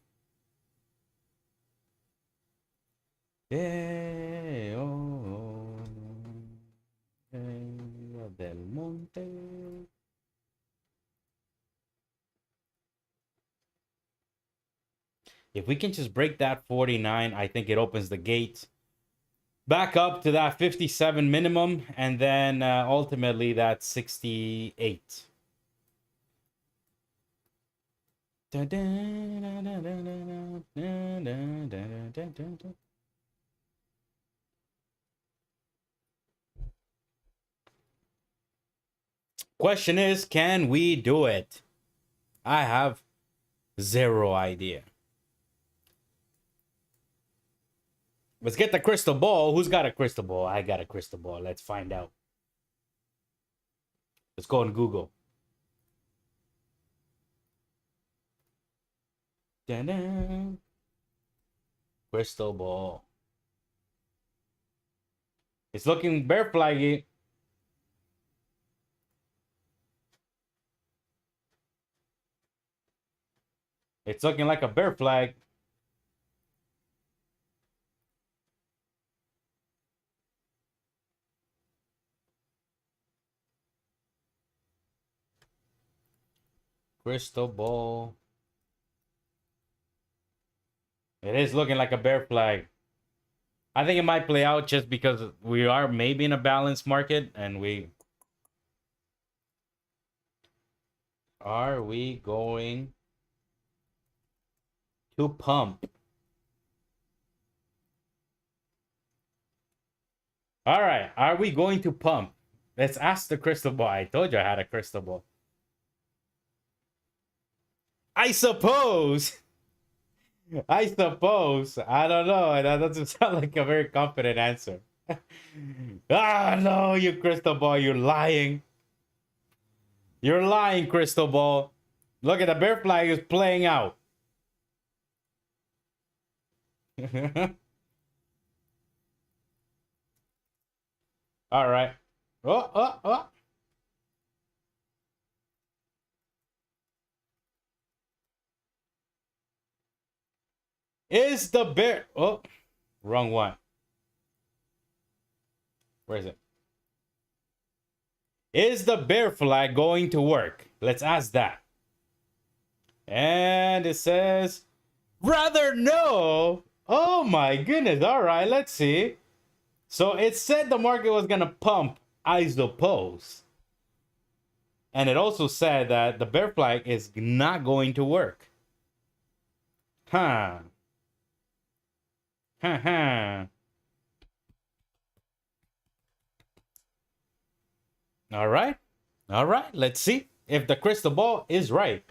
Yeah, oh, del Monte. If we can just break that 49, I think it opens the gate back up to that 57 minimum, and then ultimately that 68. Question is, can we do it? I have zero idea. Let's get the crystal ball. Who's got a crystal ball? I got a crystal ball. Let's find out. Let's go on Google. Da-da. Crystal ball. It's looking bear flaggy. It's looking like a bear flag. Crystal ball. It is looking like a bear flag. I think it might play out just because we are maybe in a balanced market, and are we going to pump? All right. Are we going to pump? Let's ask the crystal ball. I told you I had a crystal ball. I suppose. I suppose. I don't know. That doesn't sound like a very confident answer. Ah, no, you crystal ball. You're lying. You're lying, crystal ball. Look at the bear flag is playing out. All right. Oh. Is the bear... Oh, wrong one. Where is it? Is the bear flag going to work? Let's ask that. And it says, rather no. Oh my goodness. All right, let's see. So it said the market was going to pump, I suppose. And it also said that the bear flag is not going to work. Huh. All right. All right. Let's see if the crystal ball is right.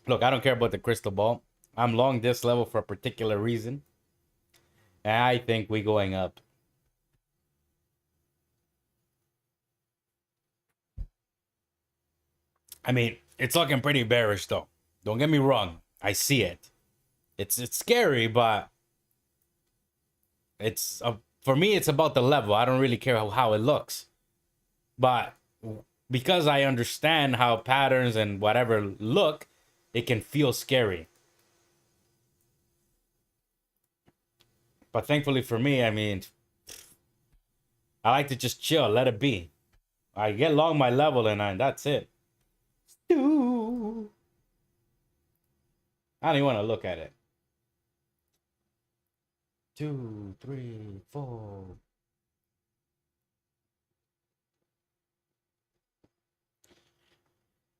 Look, I don't care about the crystal ball. I'm long this level for a particular reason. And I think we're going up. I mean, it's looking pretty bearish though. Don't get me wrong. I see it. It's scary, but it's for me it's about the level. I don't really care how it looks. But because I understand how patterns and whatever look, it can feel scary. But thankfully for me, I mean, I like to just chill, let it be. I get long my level and that's it. I don't even want to look at it. 2, 3, 4.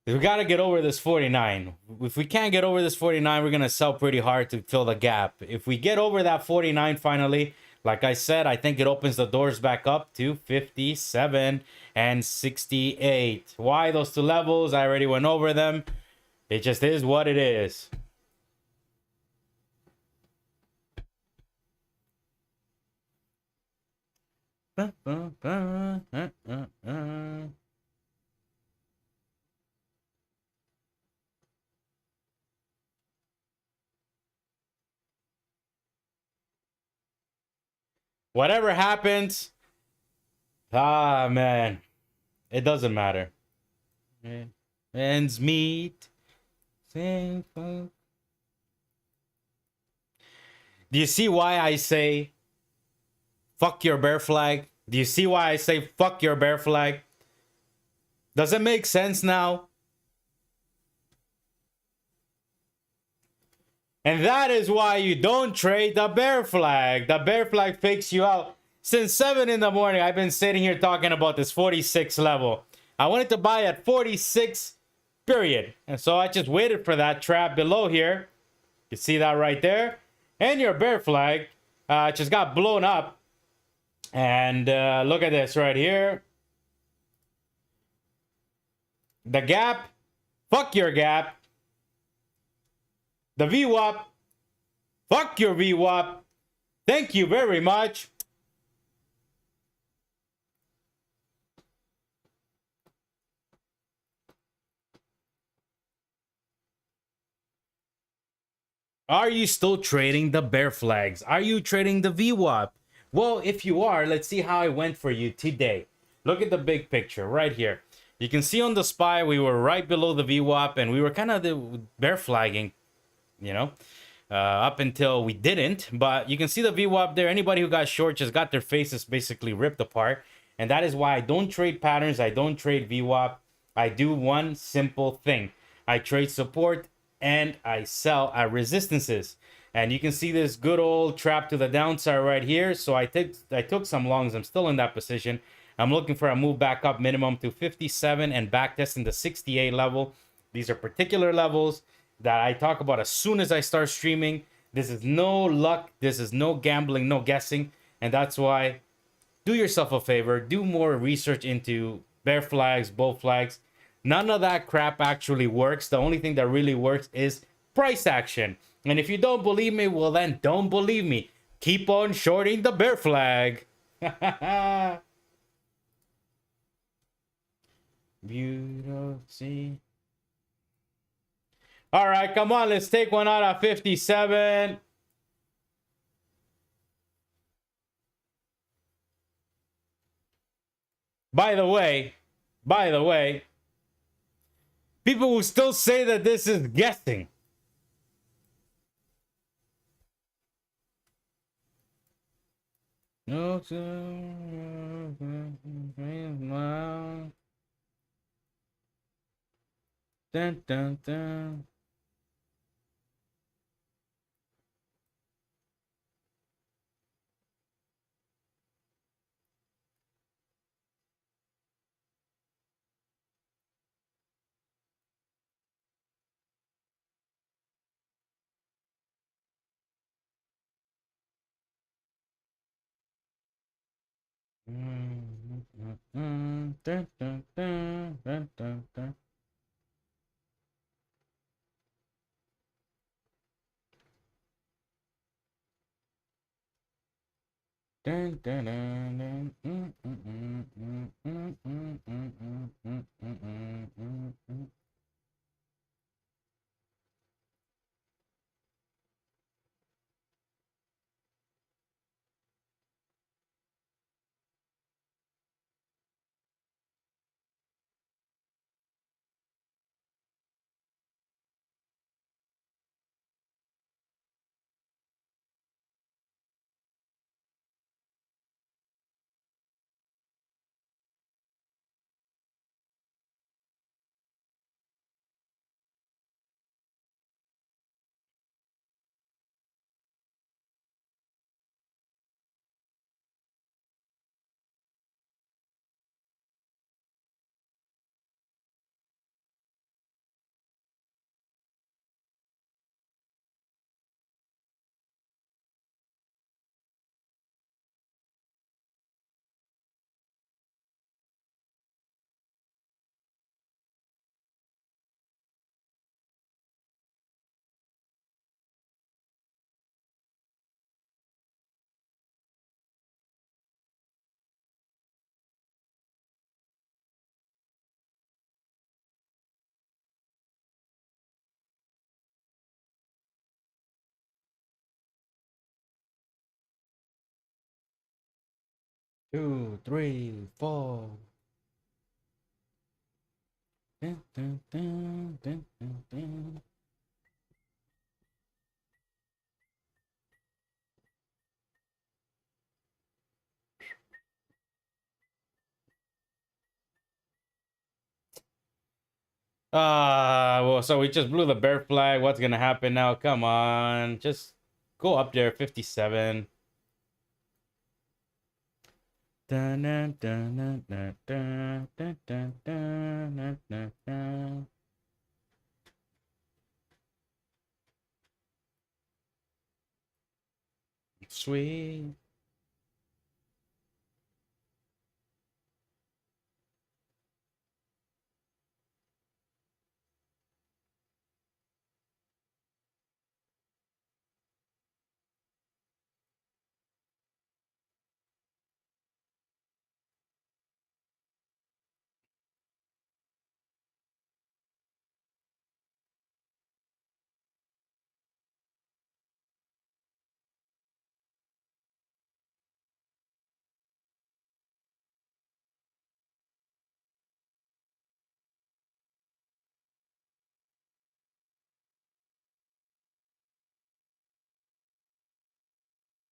We got to get over this 49. If we can't get over this 49, we're going to sell pretty hard to fill the gap. If we get over that 49 finally, like I said, I think it opens the doors back up to 57 and 68. Why those two levels? I already went over them. It just is what it is. Whatever happens, man, it doesn't matter. Ends meet. Do you see why I say fuck your bear flag? Do you see why I say fuck your bear flag? Does it make sense now? And that is why you don't trade the bear flag. The bear flag fakes you out. Since 7 in the morning, I've been sitting here talking about this 46 level. I wanted to buy at 46, period. And so I just waited for that trap below here. You see that right there? And your bear flag just got blown up. And look at this right here. The gap. Fuck your gap. The VWAP. Fuck your VWAP. Thank you very much. Are you still trading the bear flags? Are you trading the VWAP? Well, if you are, let's see how it went for you today. Look at the big picture right here. You can see on the SPY, we were right below the VWAP and we were kind of the bear flagging, you know, up until we didn't. But you can see the VWAP there. Anybody who got short just got their faces basically ripped apart. And that is why I don't trade patterns. I don't trade VWAP. I do one simple thing. I trade support and I sell at resistances. And you can see this good old trap to the downside right here. So I took some longs. I'm still in that position. I'm looking for a move back up minimum to 57 and back testing the 68 level. These are particular levels. that I talk about as soon as I start streaming. This is no luck. This is no gambling, no guessing. And that's why do yourself a favor. Do more research into bear flags, bull flags. None of that crap actually works. The only thing that really works is price action. And if you don't believe me, well then don't believe me. Keep on shorting the bear flag. Beautiful. All right, come on. Let's take one out of 57. By the way, people who still say that this is guessing. No, dun, dun, dun. Dun, dun, dun, dun, dun, dun. Dun, dun, dun, dun, mm. 2, 3, 4. Dun, dun, dun, dun, dun, dun. Well, so we just blew the bear flag. What's gonna happen now? Come on, just go up there, 57. Dun, dun, dun, dun, dun, dun, dun, dun, dun, dun, dun. Sweet.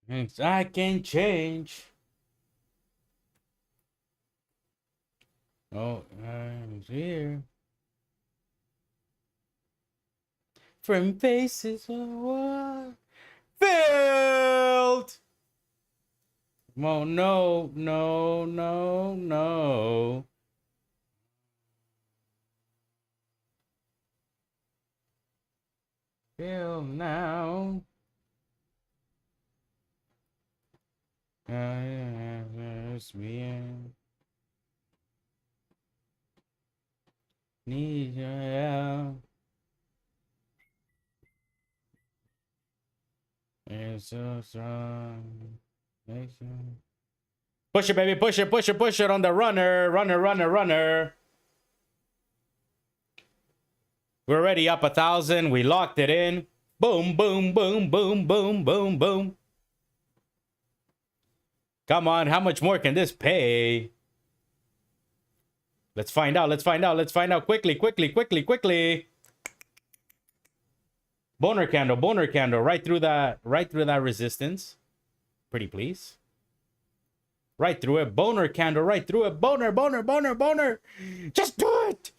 Things I can change. Oh, I'm here. From faces of what filled. Oh, no, no, no, no. Feel now. Need your help. It's so strong. Push it, baby. Push it, push it, push it on the runner. Runner, runner, runner. We're already up 1,000. We locked it in. Boom, boom, boom, boom, boom, boom, boom. Come on, how much more can this pay? Let's find out, let's find out, let's find out quickly, quickly, quickly, quickly. Boner candle, right through that resistance. Pretty please. Right through it, boner candle, right through it, boner, boner, boner, boner. Just do it.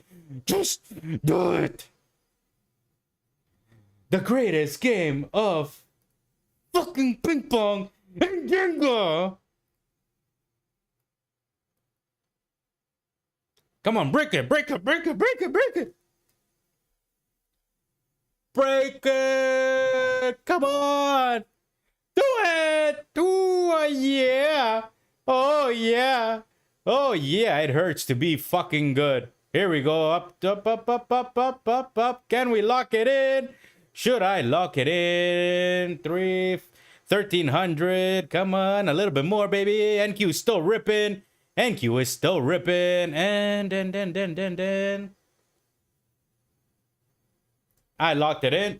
Just do it. The greatest game of fucking ping pong and Jenga. Come on, break it, break it, break it, break it, break it. Break it. Come on. Do it. Oh, yeah. Oh, yeah. Oh, yeah. It hurts to be fucking good. Here we go. Up, up, up, up, up, up, up, up. Can we lock it in? Should I lock it in? 1,300. Come on. A little bit more, baby. NQ still ripping. NQ is still ripping. And then. I locked it in.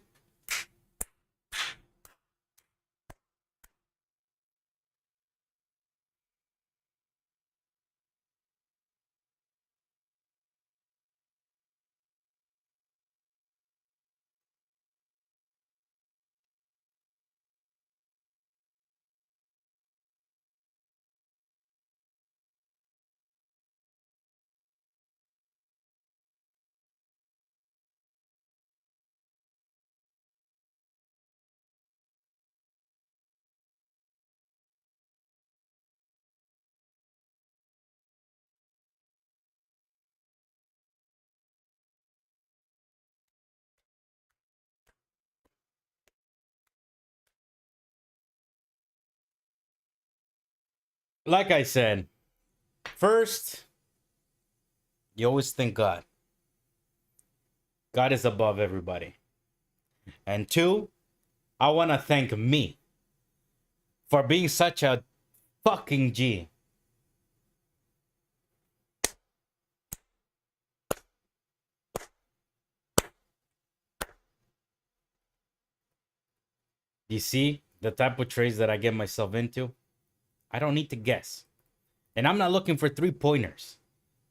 Like I said, first, you always think God. God is above everybody. And two, I want to thank me for being such a fucking G. You see the type of trades that I get myself into? I don't need to guess. And I'm not looking for 3-pointers.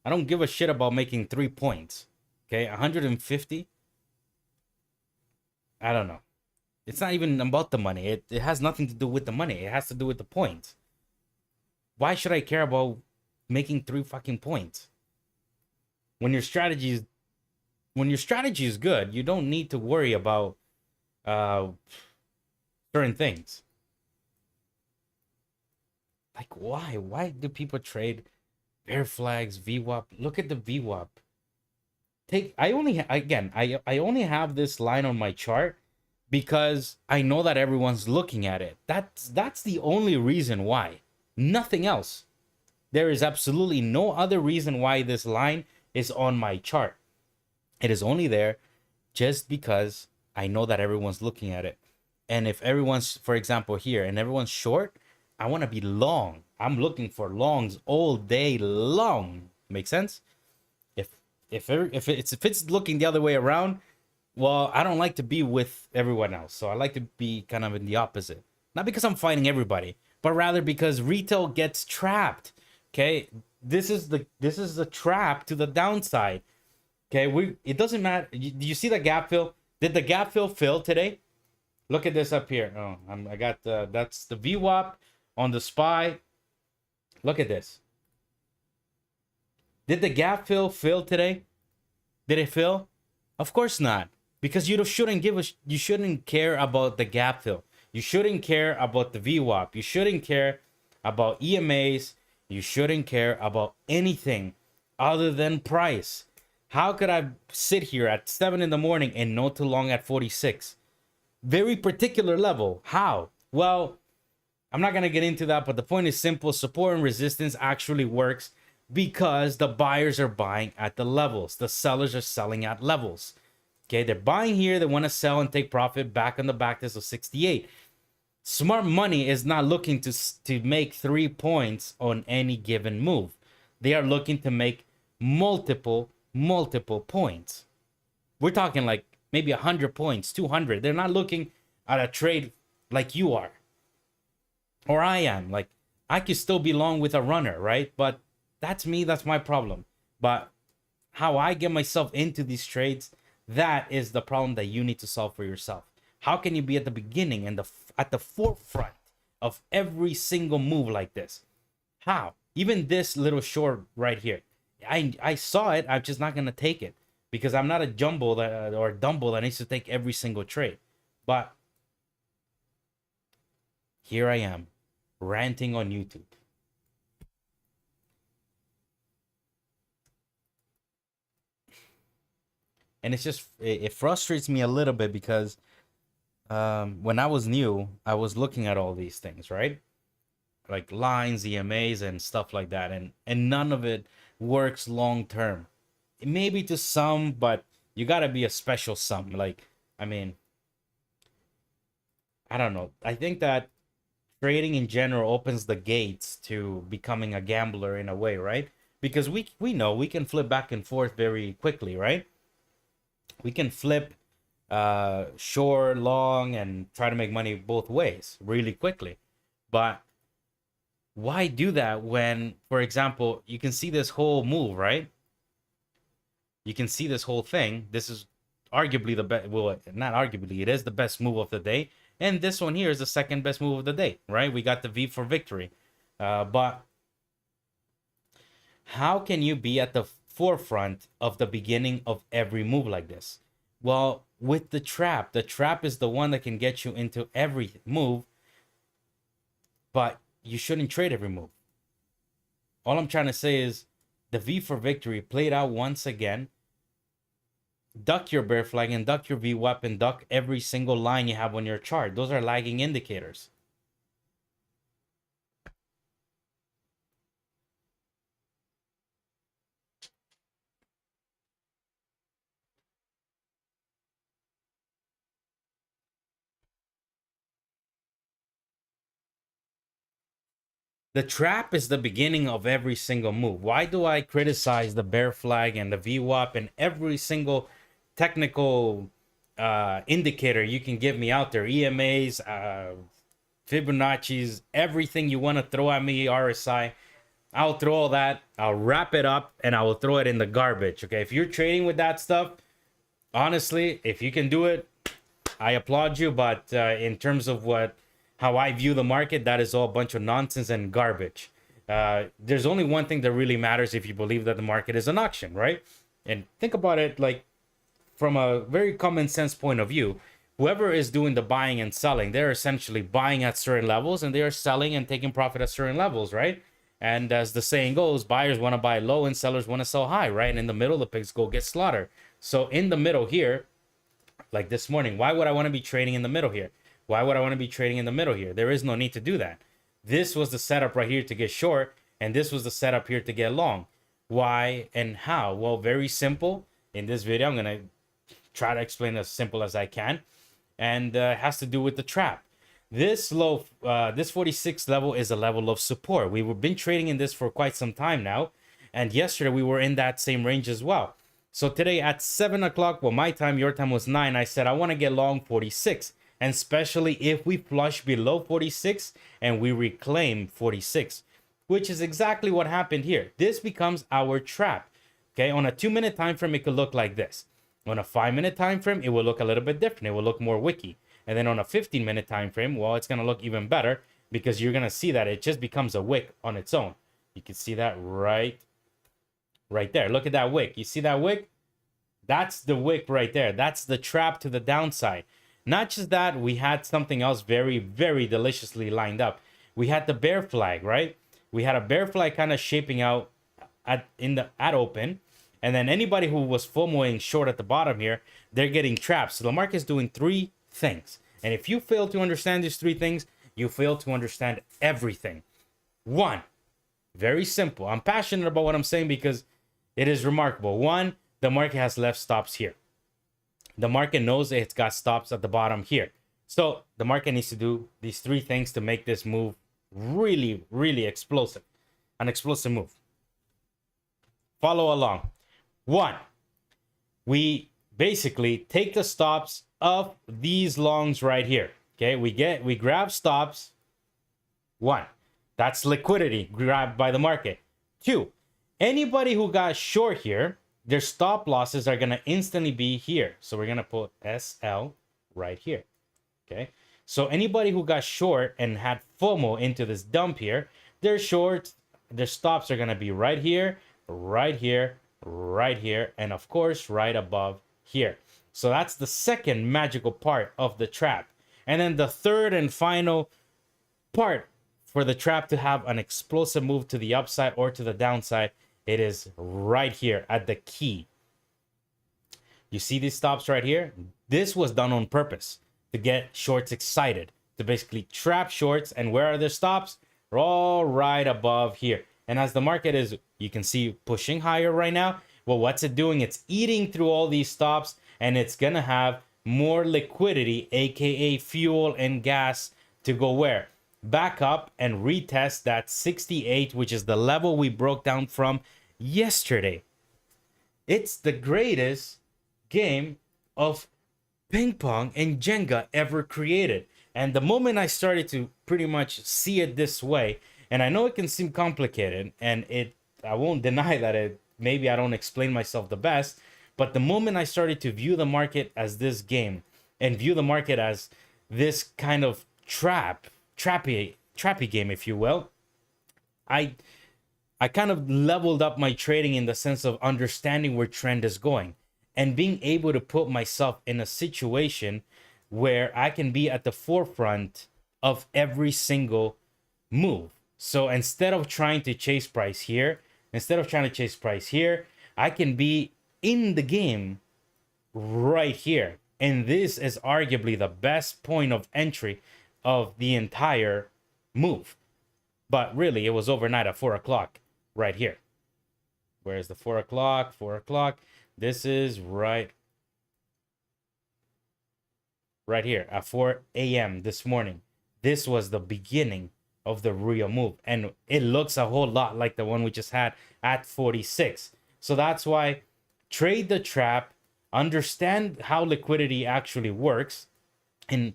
I don't give a shit about making 3 points. Okay, 150. I don't know. It's not even about the money. It has nothing to do with the money. It has to do with the points. Why should I care about making 3 fucking points? When your strategy is good, you don't need to worry about certain things. Like, why? Why do people trade bear flags, VWAP? Look at the VWAP. I only have this line on my chart because I know that everyone's looking at it. That's the only reason why. Nothing else. There is absolutely no other reason why this line is on my chart. It is only there just because I know that everyone's looking at it. And if everyone's, for example, here, and everyone's short, I want to be long. I'm looking for longs all day long. Make sense? If it's looking the other way around, well, I don't like to be with everyone else. So I like to be kind of in the opposite. Not because I'm fighting everybody, but rather because retail gets trapped. Okay? This is the trap to the downside. Okay? It doesn't matter. Do you see the gap fill? Did the gap fill today? Look at this up here. Oh, I got that's the VWAP on the SPY. Look at this. Did the gap fill today? Did it fill? Of course not. Because you shouldn't care about the gap fill. You shouldn't care about the VWAP. You shouldn't care about EMAs. You shouldn't care about anything other than price. How could I sit here at 7 in the morning and know too long at 46? very particular level. How? Well, I'm not going to get into that, but the point is simple. Support and resistance actually works because the buyers are buying at the levels. The sellers are selling at levels. Okay, they're buying here. They want to sell and take profit back on the backtest of 68. Smart money is not looking to make 3 points on any given move. They are looking to make multiple points. We're talking like maybe 100 points, 200. They're not looking at a trade like you are or I am. Like, I could still be long with a runner, right? But that's me. That's my problem. But how I get myself into these trades, that is the problem that you need to solve for yourself. How can you be at the beginning and at the forefront of every single move like this? How? Even this little short right here. I saw it. I'm just not going to take it because I'm not a jumbo that, or a dumbo that needs to take every single trade. But here I am ranting on YouTube. And it's just, it frustrates me a little bit because when I was new, I was looking at all these things, right? Like lines, EMAs, and stuff like that. And none of it works long term. Maybe to some, but you got to be a special some. Like, I mean, I don't know. I think that trading in general opens the gates to becoming a gambler in a way, right? Because we know we can flip back and forth very quickly, right? We can flip short, long, and try to make money both ways really quickly. But why do that when, for example, you can see this whole move, right? You can see this whole thing. This is arguably the best, well, not arguably, it is the best move of the day. And this one here is the second best move of the day, right? We got the V for victory. But how can you be at the forefront of the beginning of every move like this? Well, with the trap is the one that can get you into every move, but you shouldn't trade every move. All I'm trying to say is the V for victory played out once again. Duck your bear flag and duck your VWAP and duck every single line you have on your chart. Those are lagging indicators. The trap is the beginning of every single move. Why do I criticize the bear flag and the VWAP and every single technical indicator you can give me out there? EMAs, Fibonacci's, everything you want to throw at me, RSI. I'll throw all that. I'll wrap it up and I will throw it in the garbage. Okay, if you're trading with that stuff, honestly, if you can do it, I applaud you. But in terms of how I view the market, that is all a bunch of nonsense and garbage. There's only one thing that really matters if you believe that the market is an auction, right? And think about it like from a very common sense point of view. Whoever is doing the buying and selling, they're essentially buying at certain levels and they are selling and taking profit at certain levels, right? And as the saying goes, buyers want to buy low and sellers want to sell high, right? And in the middle, the pigs go get slaughtered. So in the middle here, like this morning, why would I want to be trading in the middle here? Why would I want to be trading in the middle here? There is no need to do that. This was the setup right here to get short, and this was the setup here to get long. Why and how? Well, very simple. In this video, I'm going to try to explain as simple as I can, and it has to do with the trap. This low, this 46 level is a level of support. We've been trading in this for quite some time now, and yesterday we were in that same range as well. So today at 7 o'clock, well, my time, your time was 9, I said I want to get long 46. And especially if we flush below 46 and we reclaim 46, which is exactly what happened here. This becomes our trap. Okay, on a 2-minute time frame, it could look like this. On a 5-minute time frame, it will look a little bit different. It will look more wicky. And then on a 15-minute time frame, well, it's going to look even better because you're going to see that it just becomes a wick on its own. You can see that right there. Look at that wick. You see that wick? That's the wick right there. That's the trap to the downside. Not just that, we had something else very, very deliciously lined up. We had the bear flag, right? We had a bear flag kind of shaping out at open. And then anybody who was FOMOing short at the bottom here, they're getting trapped. So the market's doing 3 things. And if you fail to understand these three things, you fail to understand everything. One, very simple. I'm passionate about what I'm saying because it is remarkable. One, the market has left stops here. The market knows it's got stops at the bottom here. So the market needs to do these three things to make this move really, really explosive. An explosive move. Follow along. One, we basically take the stops of these longs right here. Okay, we grab stops. One, that's liquidity grabbed by the market. Two, anybody who got short here, their stop losses are gonna instantly be here. So we're gonna put SL right here. Okay, so anybody who got short and had FOMO into this dump here, their shorts, their stops are gonna be right here, right here, right here, and of course right above here. So that's the second magical part of the trap. And then the third and final part for the trap to have an explosive move to the upside or to the downside, it is right here at the key. You see these stops right here? This was done on purpose to get shorts excited, to basically trap shorts. And where are their stops? They're all right above here. And as the market is, you can see, pushing higher right now. Well, what's it doing? It's eating through all these stops, and it's gonna have more liquidity, aka fuel and gas, to go where? Back up and retest that 68, which is the level we broke down from yesterday. It's the greatest game of ping pong and Jenga ever created. And the moment I started to pretty much see it this way, and I know it can seem complicated, and I won't deny that maybe I don't explain myself the best, but the moment I started to view the market as this game and view the market as this kind of trappy game, if you will, I kind of leveled up my trading in the sense of understanding where trend is going and being able to put myself in a situation where I can be at the forefront of every single move. So instead of trying to chase price here, I can be in the game right here. And this is arguably the best point of entry of the entire move. But really, it was overnight at 4 o'clock right here. Where's the 4 o'clock? 4 o'clock. This is right here at 4 a.m. this morning. This was the beginning of the real move, and it looks a whole lot like the one we just had at 46. So that's why trade the trap, understand how liquidity actually works, and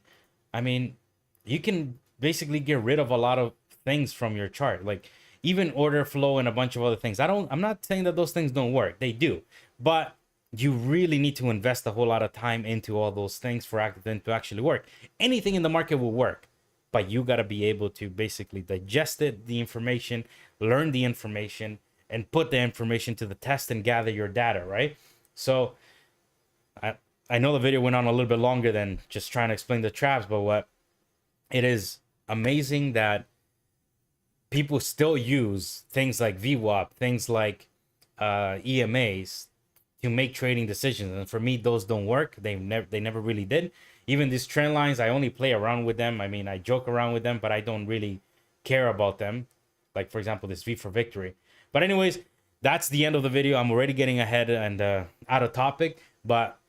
I mean, you can basically get rid of a lot of things from your chart, like even order flow and a bunch of other things. I'm not saying that those things don't work, they do, but you really need to invest a whole lot of time into all those things for them to actually work. Anything in the market will work, but you got to be able to basically digest it, the information, learn the information, and put the information to the test and gather your data, right? So I know the video went on a little bit longer than just trying to explain the traps, but what it is amazing that people still use things like VWAP, things like EMAs to make trading decisions. And for me, those don't work. They never really did. Even these trend lines, I only play around with them. I mean, I joke around with them, but I don't really care about them. Like, for example, this V for victory. But anyways, that's the end of the video. I'm already getting ahead and out of topic. But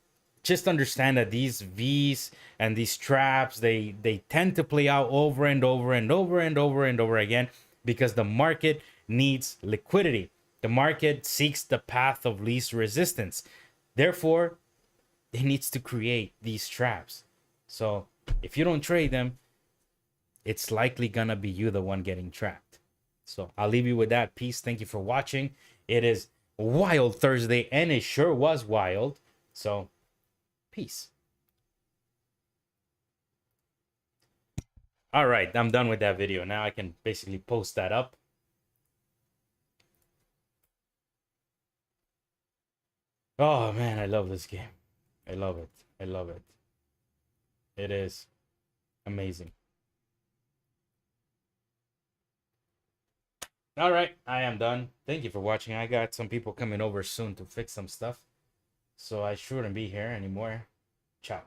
just understand that these Vs and these traps, they tend to play out over and over and over and over and over again because the market needs liquidity. The market seeks the path of least resistance. Therefore, it needs to create these traps. So if you don't trade them, it's likely gonna be you the one getting trapped. So I'll leave you with that. Peace. Thank you for watching. It is Wild Thursday, and it sure was wild. So peace. All right, I'm done with that video. Now I can basically post that up. Oh man, I love this game. I love it. I love it. It is amazing. All right, I am done. Thank you for watching. I got some people coming over soon to fix some stuff, so I shouldn't be here anymore. Ciao.